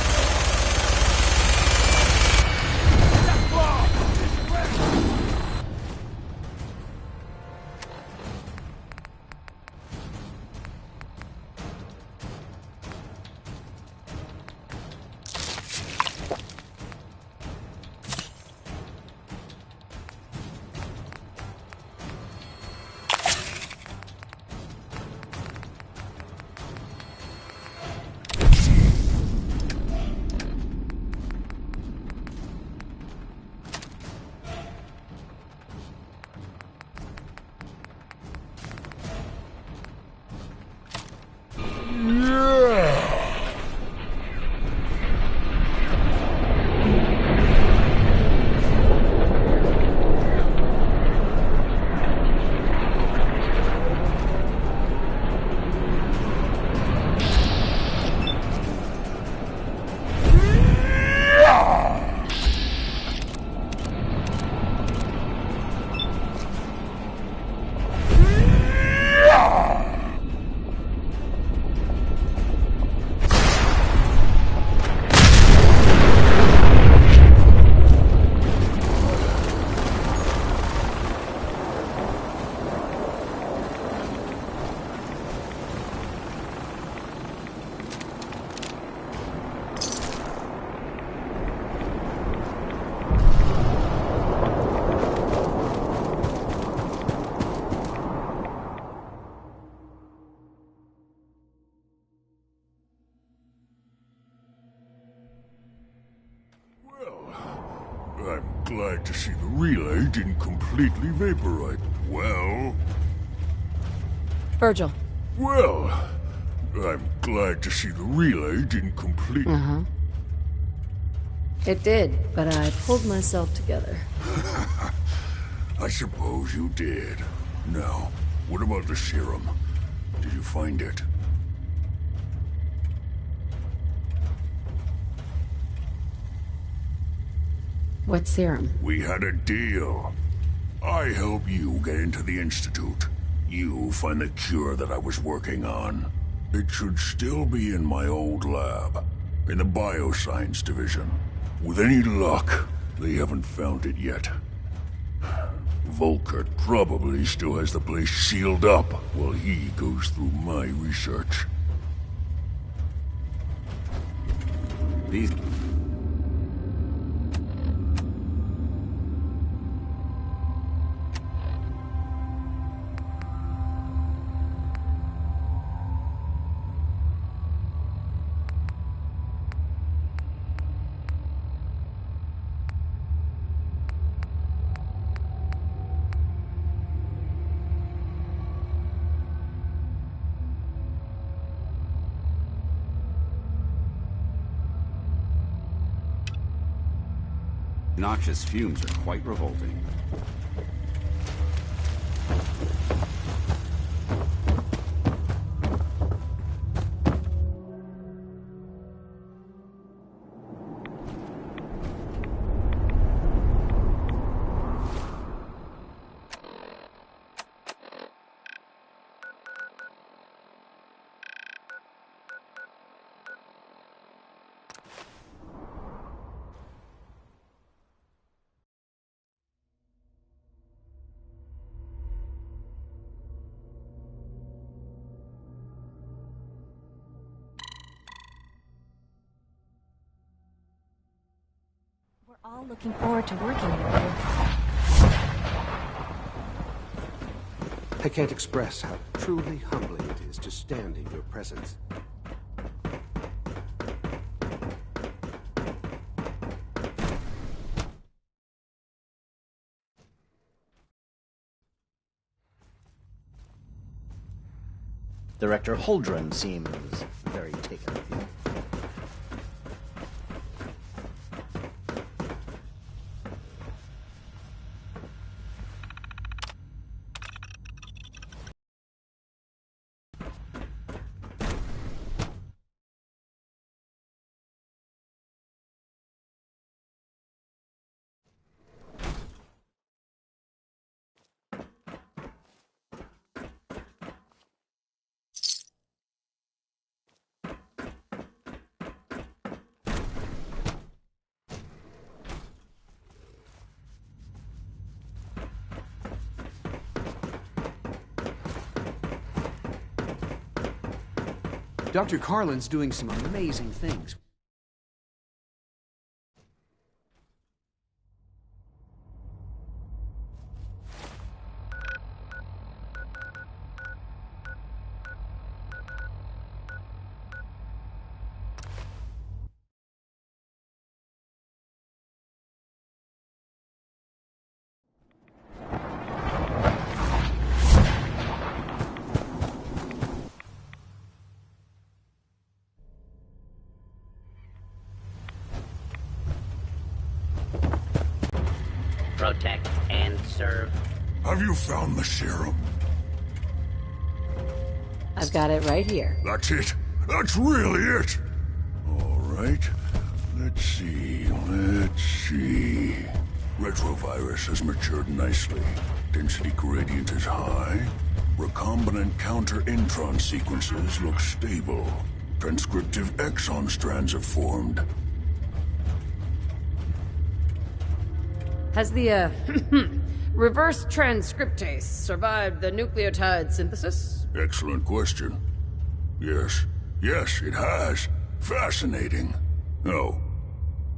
I'm glad to see the relay didn't completely vaporize. Well... Virgil. Well... I'm glad to see the relay didn't completely... Uh-huh. It did, but I pulled myself together. I suppose you did. Now, what about the serum? Did you find it? What serum? We had a deal. I help you get into the Institute. You find the cure that I was working on. It should still be in my old lab, in the Bioscience Division. With any luck, they haven't found it yet. Volkert probably still has the place sealed up while he goes through my research. These... noxious fumes are quite revolting. We're all looking forward to working with you. I can't express how truly humbling it is to stand in your presence. Director Holdren seems very taken with you. Dr. Carlin's doing some amazing things. Protect and serve. Have you found the serum? I've got it right here. That's it. That's really it. All right. Let's see. Retrovirus has matured nicely. Density gradient is high. Recombinant counter-intron sequences look stable. Transcriptive exon strands have formed. Has the, reverse transcriptase survived the nucleotide synthesis? Excellent question. Yes, it has. Fascinating. Oh,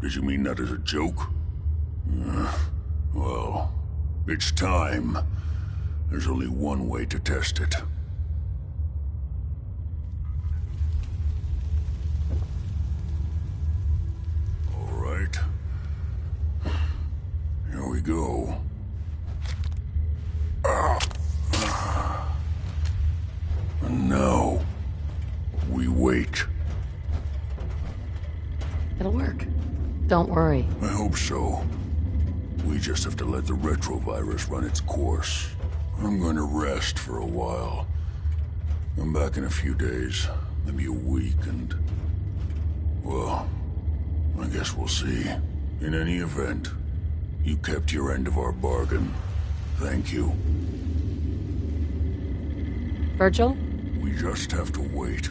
did you mean that as a joke? Well, it's time. There's only one way to test it. All right. Here we go. And now, we wait. It'll work. Don't worry. I hope so. We just have to let the retrovirus run its course. I'm going to rest for a while. I'm back in a few days, maybe a week, and... well, I guess we'll see. In any event, you kept your end of our bargain. Thank you. Virgil? We just have to wait.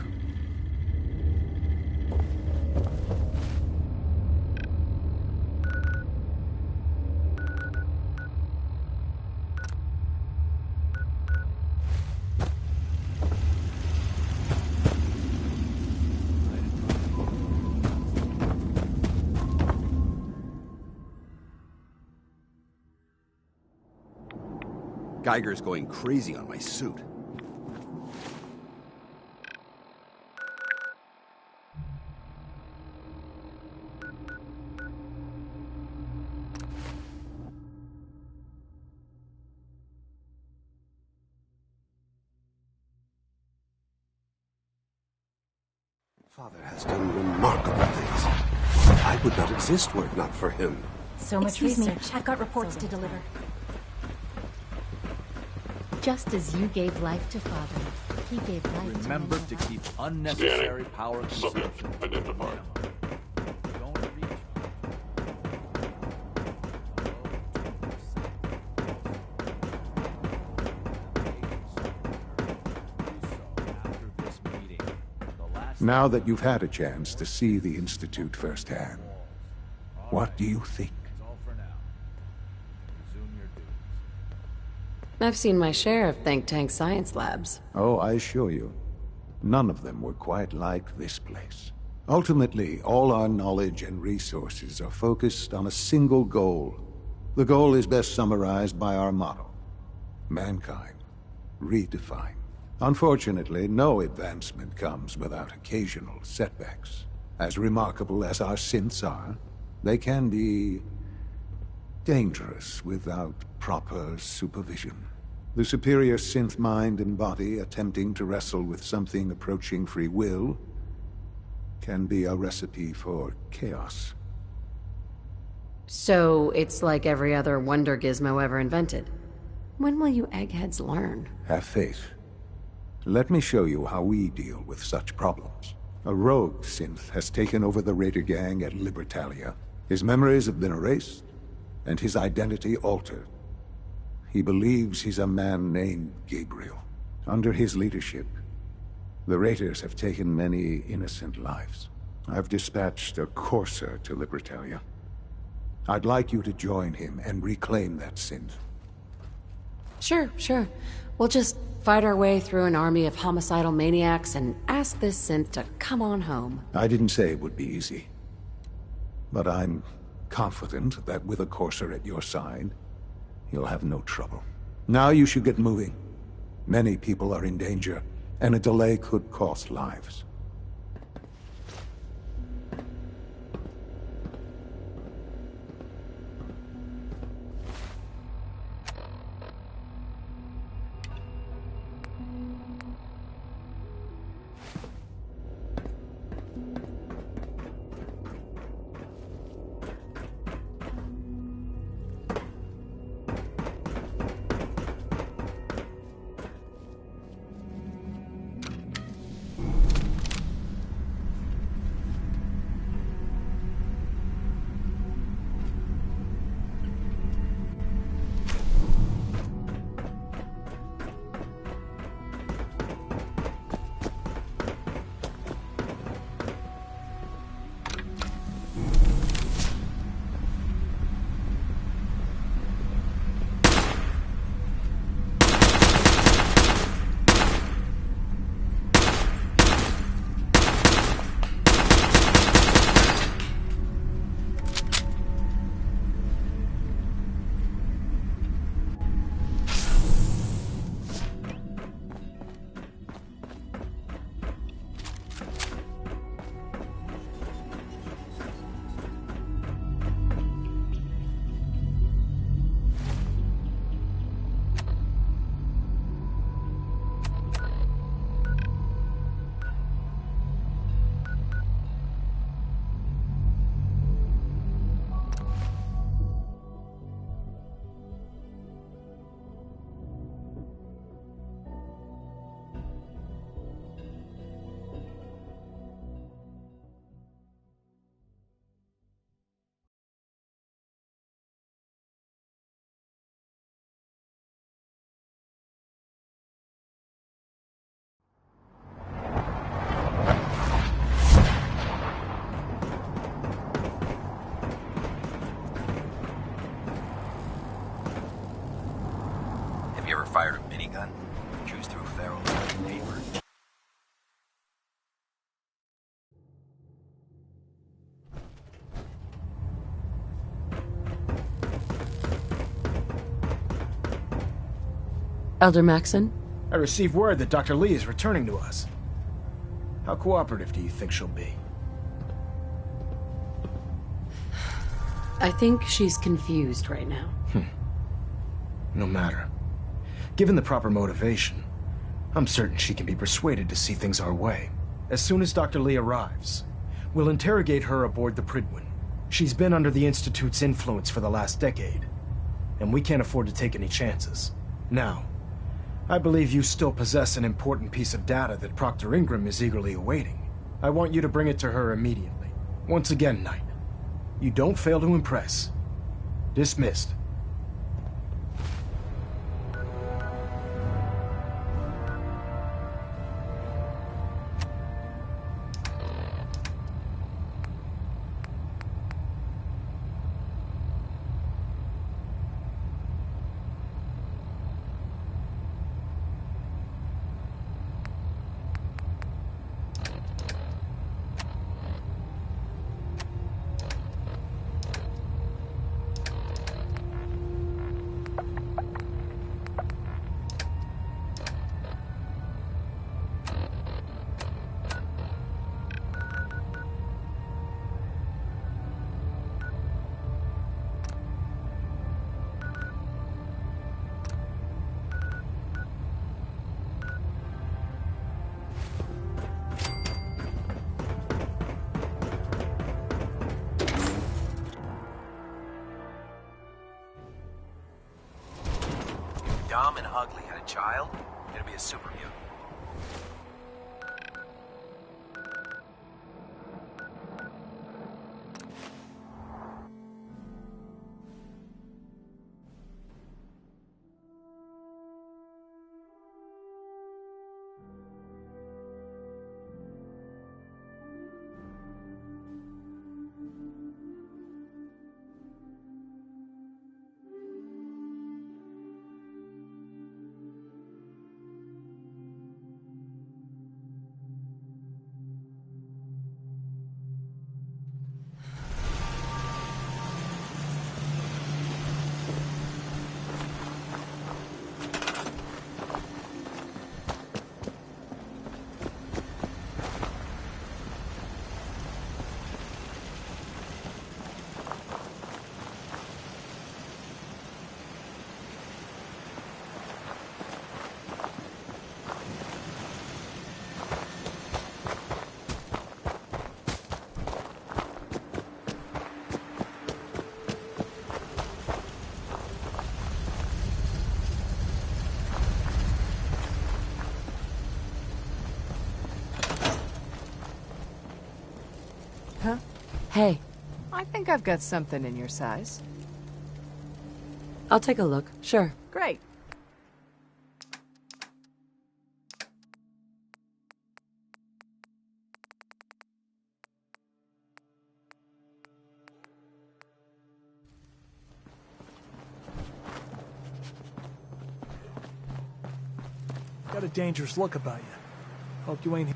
Geiger's going crazy on my suit. Father has done remarkable things. I would not exist were it not for him. So much research. I've got reports to deliver. Just as you gave life to Father, he gave life to Remember to keep unnecessary power consumption. Identified. Now that you've had a chance to see the Institute firsthand, what do you think? I've seen my share of think tank science labs. Oh, I assure you, none of them were quite like this place. Ultimately, all our knowledge and resources are focused on a single goal. The goal is best summarized by our motto: mankind, redefined. Unfortunately, no advancement comes without occasional setbacks. As remarkable as our synths are, they can be dangerous without proper supervision. The superior synth mind and body attempting to wrestle with something approaching free will can be a recipe for chaos. So it's like every other wonder gizmo ever invented. When will you eggheads learn? Have faith. Let me show you how we deal with such problems. A rogue synth has taken over the Raider gang at Libertalia. His memories have been erased, and his identity altered. He believes he's a man named Gabriel. Under his leadership, the Raiders have taken many innocent lives. I've dispatched a courser to Libertalia. I'd like you to join him and reclaim that synth. Sure. We'll just fight our way through an army of homicidal maniacs and ask this synth to come on home. I didn't say it would be easy. But I'm confident that with a Courser at your side, you'll have no trouble. Now you should get moving. Many people are in danger, and a delay could cost lives. Have you ever fired a minigun? Cruise through feral paper? Elder Maxon? I received word that Dr. Lee is returning to us. How cooperative do you think she'll be? I think she's confused right now. No matter. Given the proper motivation, I'm certain she can be persuaded to see things our way. As soon as Dr. Lee arrives, we'll interrogate her aboard the Prydwen. She's been under the Institute's influence for the last decade, and we can't afford to take any chances. Now, I believe you still possess an important piece of data that Proctor Ingram is eagerly awaiting. I want you to bring it to her immediately. Once again, Knight, you don't fail to impress. Dismissed. Dom and Hugley had a child, it'll be a super mutant. Erica? Hey. I think I've got something in your size. I'll take a look, sure. Great. Got a dangerous look about you. Hope you ain't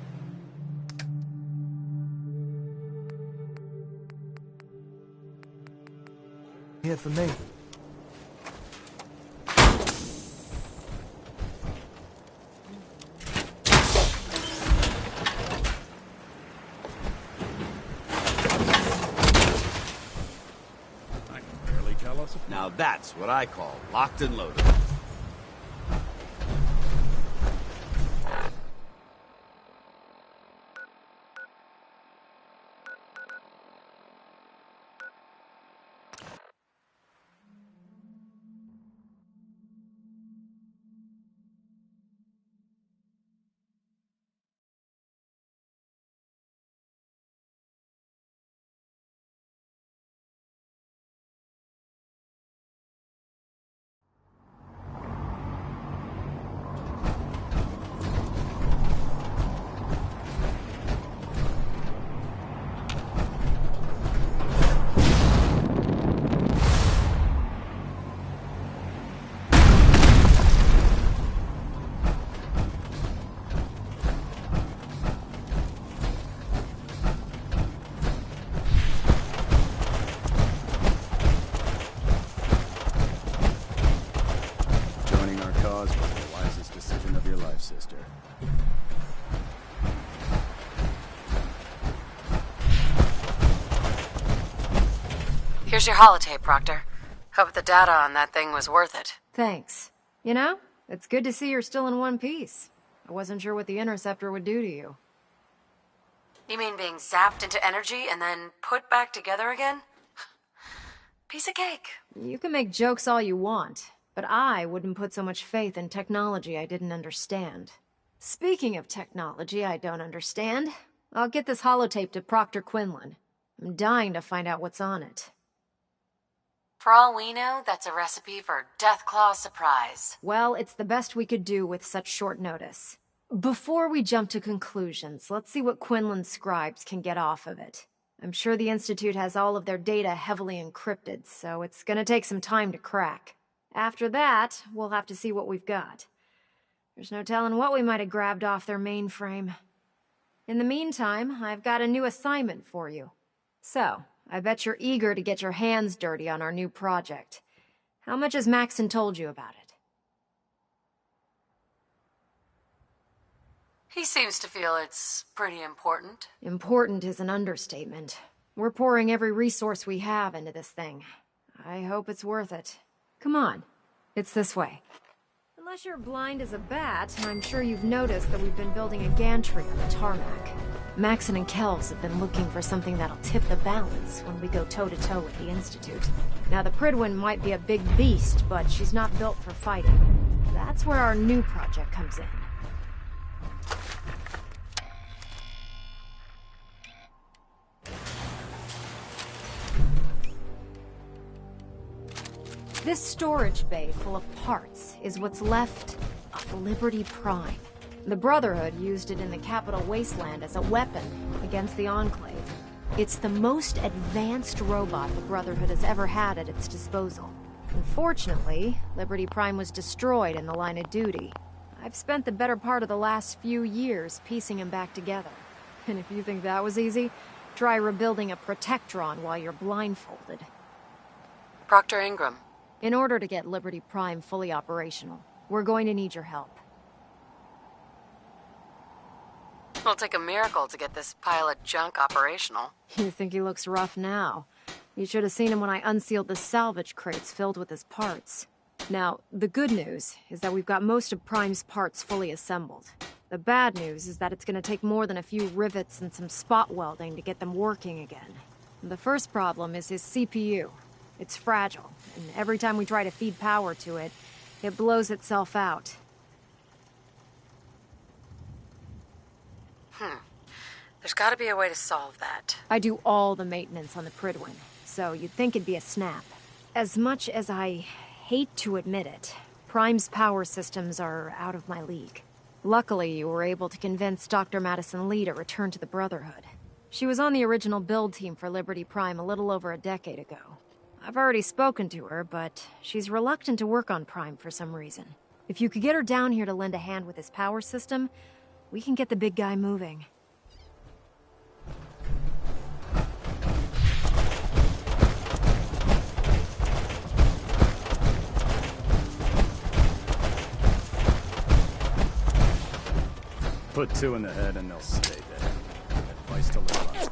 here for me. Now that's what I call locked and loaded. Sister. Here's your holotape, Proctor. Hope the data on that thing was worth it. Thanks. You know, it's good to see you're still in one piece. I wasn't sure what the Interceptor would do to you. You mean being zapped into energy and then put back together again? Piece of cake. You can make jokes all you want, but I wouldn't put so much faith in technology I didn't understand. Speaking of technology I don't understand, I'll get this holotape to Proctor Quinlan. I'm dying to find out what's on it. For all we know, that's a recipe for Deathclaw surprise. Well, it's the best we could do with such short notice. Before we jump to conclusions, let's see what Quinlan's scribes can get off of it. I'm sure the Institute has all of their data heavily encrypted, so it's gonna take some time to crack. After that, we'll have to see what we've got. There's no telling what we might have grabbed off their mainframe. In the meantime, I've got a new assignment for you. So, I bet you're eager to get your hands dirty on our new project. How much has Maxon told you about it? He seems to feel it's pretty important. Important is an understatement. We're pouring every resource we have into this thing. I hope it's worth it. Come on. It's this way. Unless you're blind as a bat, I'm sure you've noticed that we've been building a gantry on the tarmac. Maxon and Kells have been looking for something that'll tip the balance when we go toe-to-toe with the Institute. Now, the Prydwen might be a big beast, but she's not built for fighting. That's where our new project comes in. This storage bay full of parts is what's left of Liberty Prime. The Brotherhood used it in the Capital Wasteland as a weapon against the Enclave. It's the most advanced robot the Brotherhood has ever had at its disposal. Unfortunately, Liberty Prime was destroyed in the line of duty. I've spent the better part of the last few years piecing him back together. And if you think that was easy, try rebuilding a Protectron while you're blindfolded. Proctor Ingram. In order to get Liberty Prime fully operational, we're going to need your help. It'll take a miracle to get this pile of junk operational. You think he looks rough now? You should have seen him when I unsealed the salvage crates filled with his parts. Now, the good news is that we've got most of Prime's parts fully assembled. The bad news is that it's going to take more than a few rivets and some spot welding to get them working again. The first problem is his CPU. It's fragile, and every time we try to feed power to it, it blows itself out. There's gotta be a way to solve that. I do all the maintenance on the Prydwen, so you'd think it'd be a snap. As much as I hate to admit it, Prime's power systems are out of my league. Luckily, you were able to convince Dr. Madison Lee to return to the Brotherhood. She was on the original build team for Liberty Prime a little over a decade ago. I've already spoken to her, but she's reluctant to work on Prime for some reason. If you could get her down here to lend a hand with his power system, we can get the big guy moving. Put 2 in the head and they'll stay dead. Advice to live on.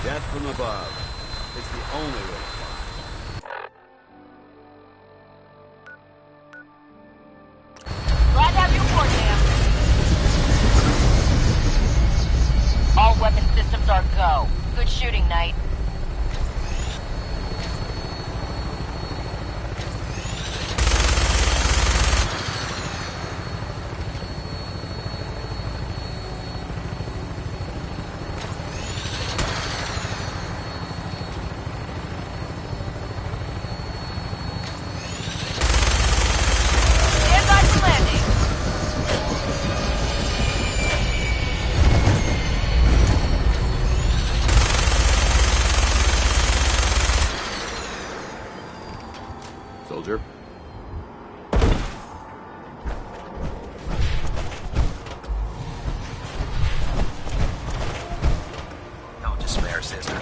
Death from above. It's the only way to fly. Glad to have you aboard, ma'am. All weapon systems are go. Good shooting, Knight. Soldier. No despair, sister.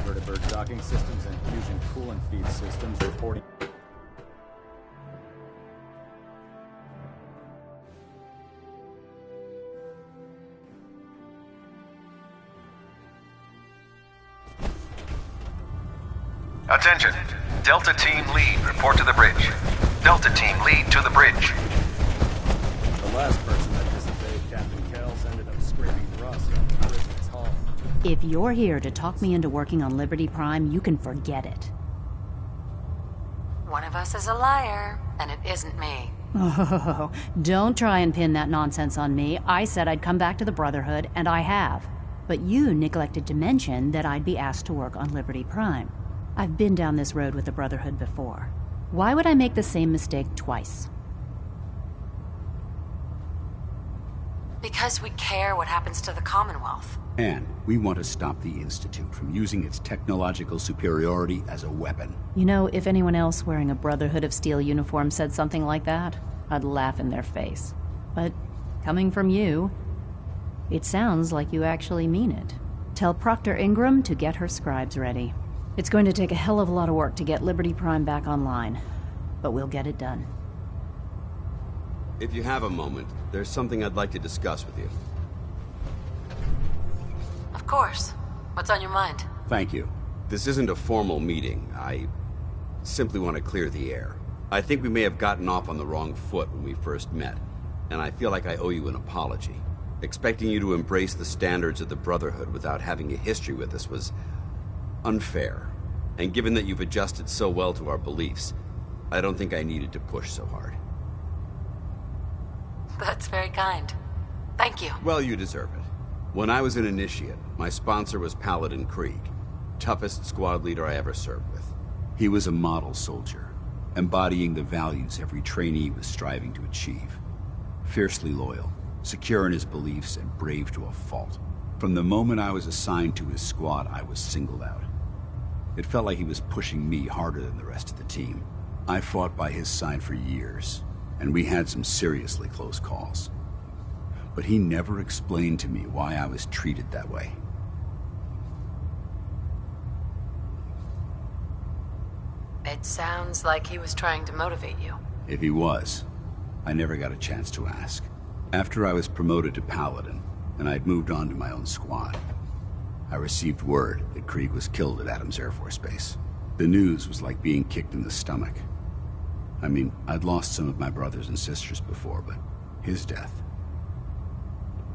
Vertibird docking systems and fusion coolant feed systems reporting. Attention. Delta Team Lead, report to the bridge. Delta Team Lead to the bridge. The last person that disobeyed Captain Kells ended up scraping rust on the prison's hull. If you're here to talk me into working on Liberty Prime, you can forget it. One of us is a liar, and it isn't me. Oh, don't try and pin that nonsense on me. I said I'd come back to the Brotherhood, and I have. But you neglected to mention that I'd be asked to work on Liberty Prime. I've been down this road with the Brotherhood before. Why would I make the same mistake twice? Because we care what happens to the Commonwealth. And we want to stop the Institute from using its technological superiority as a weapon. You know, if anyone else wearing a Brotherhood of Steel uniform said something like that, I'd laugh in their face. But coming from you, it sounds like you actually mean it. Tell Proctor Ingram to get her scribes ready. It's going to take a hell of a lot of work to get Liberty Prime back online, but we'll get it done. If you have a moment, there's something I'd like to discuss with you. Of course. What's on your mind? Thank you. This isn't a formal meeting. I simply want to clear the air. I think we may have gotten off on the wrong foot when we first met, and I feel like I owe you an apology. Expecting you to embrace the standards of the Brotherhood without having a history with us was unfair. And given that you've adjusted so well to our beliefs, I don't think I needed to push so hard. That's very kind. Thank you. Well, you deserve it. When I was an initiate, my sponsor was Paladin Krieg, toughest squad leader I ever served with. He was a model soldier, embodying the values every trainee was striving to achieve. Fiercely loyal, secure in his beliefs, and brave to a fault. From the moment I was assigned to his squad, I was singled out. It felt like he was pushing me harder than the rest of the team. I fought by his side for years, and we had some seriously close calls. But he never explained to me why I was treated that way. It sounds like he was trying to motivate you. If he was, I never got a chance to ask. After I was promoted to Paladin, and I'd moved on to my own squad, I received word that Krieg was killed at Adams Air Force Base. The news was like being kicked in the stomach. I mean, I'd lost some of my brothers and sisters before, but his death,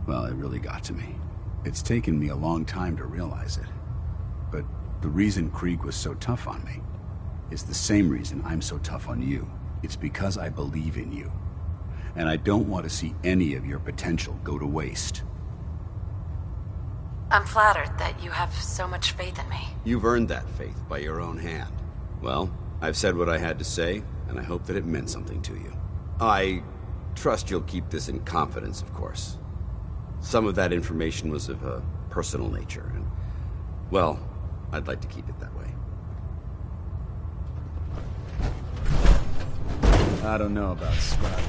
well, it really got to me. It's taken me a long time to realize it. But the reason Krieg was so tough on me is the same reason I'm so tough on you. It's because I believe in you. And I don't want to see any of your potential go to waste. I'm flattered that you have so much faith in me. You've earned that faith by your own hand. Well, I've said what I had to say, and I hope that it meant something to you. I trust you'll keep this in confidence, of course. Some of that information was of a personal nature, and, well, I'd like to keep it that way. I don't know about Scott.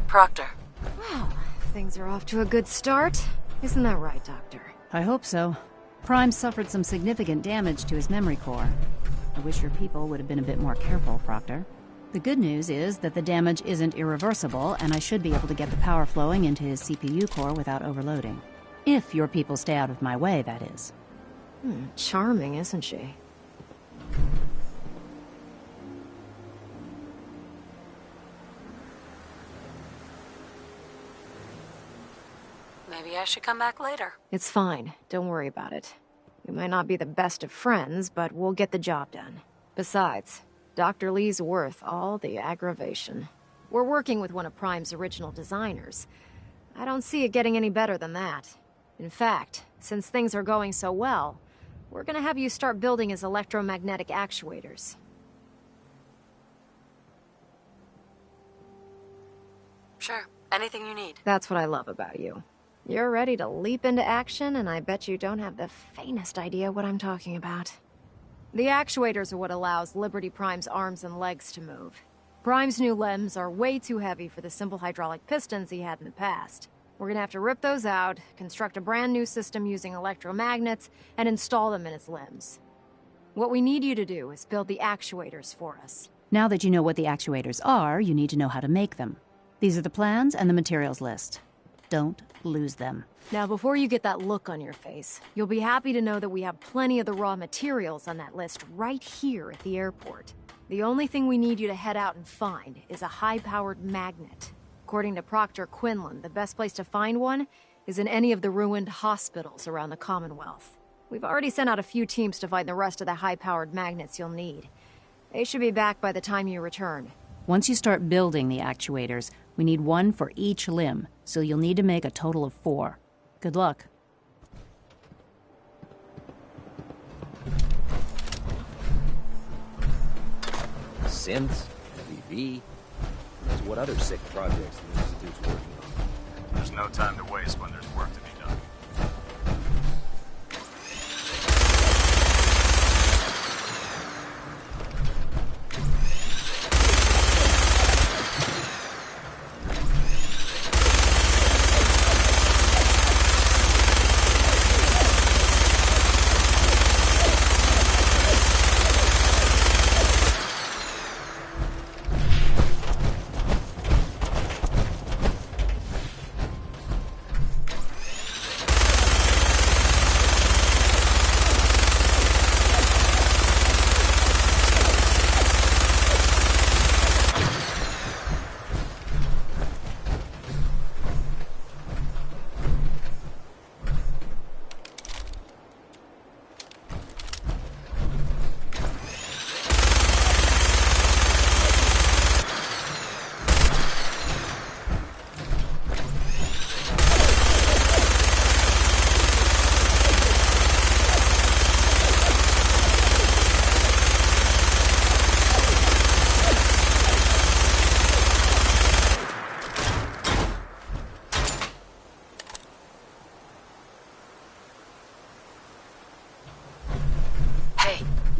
Proctor. Well, things are off to a good start. Isn't that right, Doctor? I hope so. Prime suffered some significant damage to his memory core. I wish your people would have been a bit more careful, Proctor. The good news is that the damage isn't irreversible, and I should be able to get the power flowing into his CPU core without overloading. If your people stay out of my way, that is. Charming, isn't she? Maybe I should come back later. It's fine. Don't worry about it. We might not be the best of friends, but we'll get the job done. Besides, Dr. Lee's worth all the aggravation. We're working with one of Prime's original designers. I don't see it getting any better than that. In fact, since things are going so well, we're gonna have you start building his electromagnetic actuators. Sure. Anything you need. That's what I love about you. You're ready to leap into action, and I bet you don't have the faintest idea what I'm talking about. The actuators are what allows Liberty Prime's arms and legs to move. Prime's new limbs are way too heavy for the simple hydraulic pistons he had in the past. We're gonna have to rip those out, construct a brand new system using electromagnets, and install them in his limbs. What we need you to do is build the actuators for us. Now that you know what the actuators are, you need to know how to make them. These are the plans and the materials list. Don't lose them. Now, before you get that look on your face, you'll be happy to know that we have plenty of the raw materials on that list right here at the airport. The only thing we need you to head out and find is a high-powered magnet. According to Proctor Quinlan, the best place to find one is in any of the ruined hospitals around the Commonwealth. We've already sent out a few teams to find the rest of the high-powered magnets you'll need. They should be back by the time you return. Once you start building the actuators, we need one for each limb, so you'll need to make a total of 4. Good luck. synths, FEV. That's what other sick projects the Institute's working on. There's no time to waste when there's work to be done.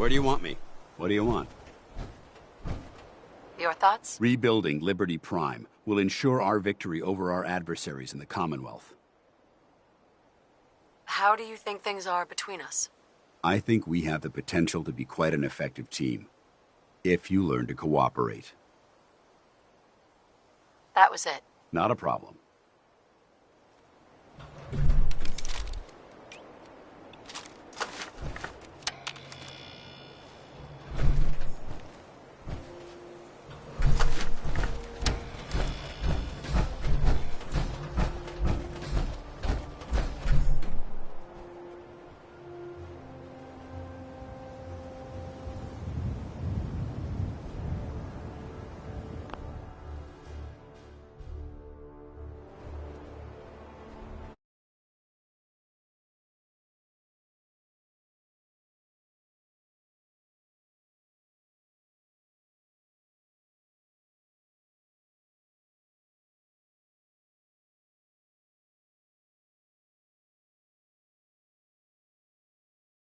Where do you want me? What do you want? Your thoughts? Rebuilding Liberty Prime will ensure our victory over our adversaries in the Commonwealth. How do you think things are between us? I think we have the potential to be quite an effective team, if you learn to cooperate. That was it. Not a problem.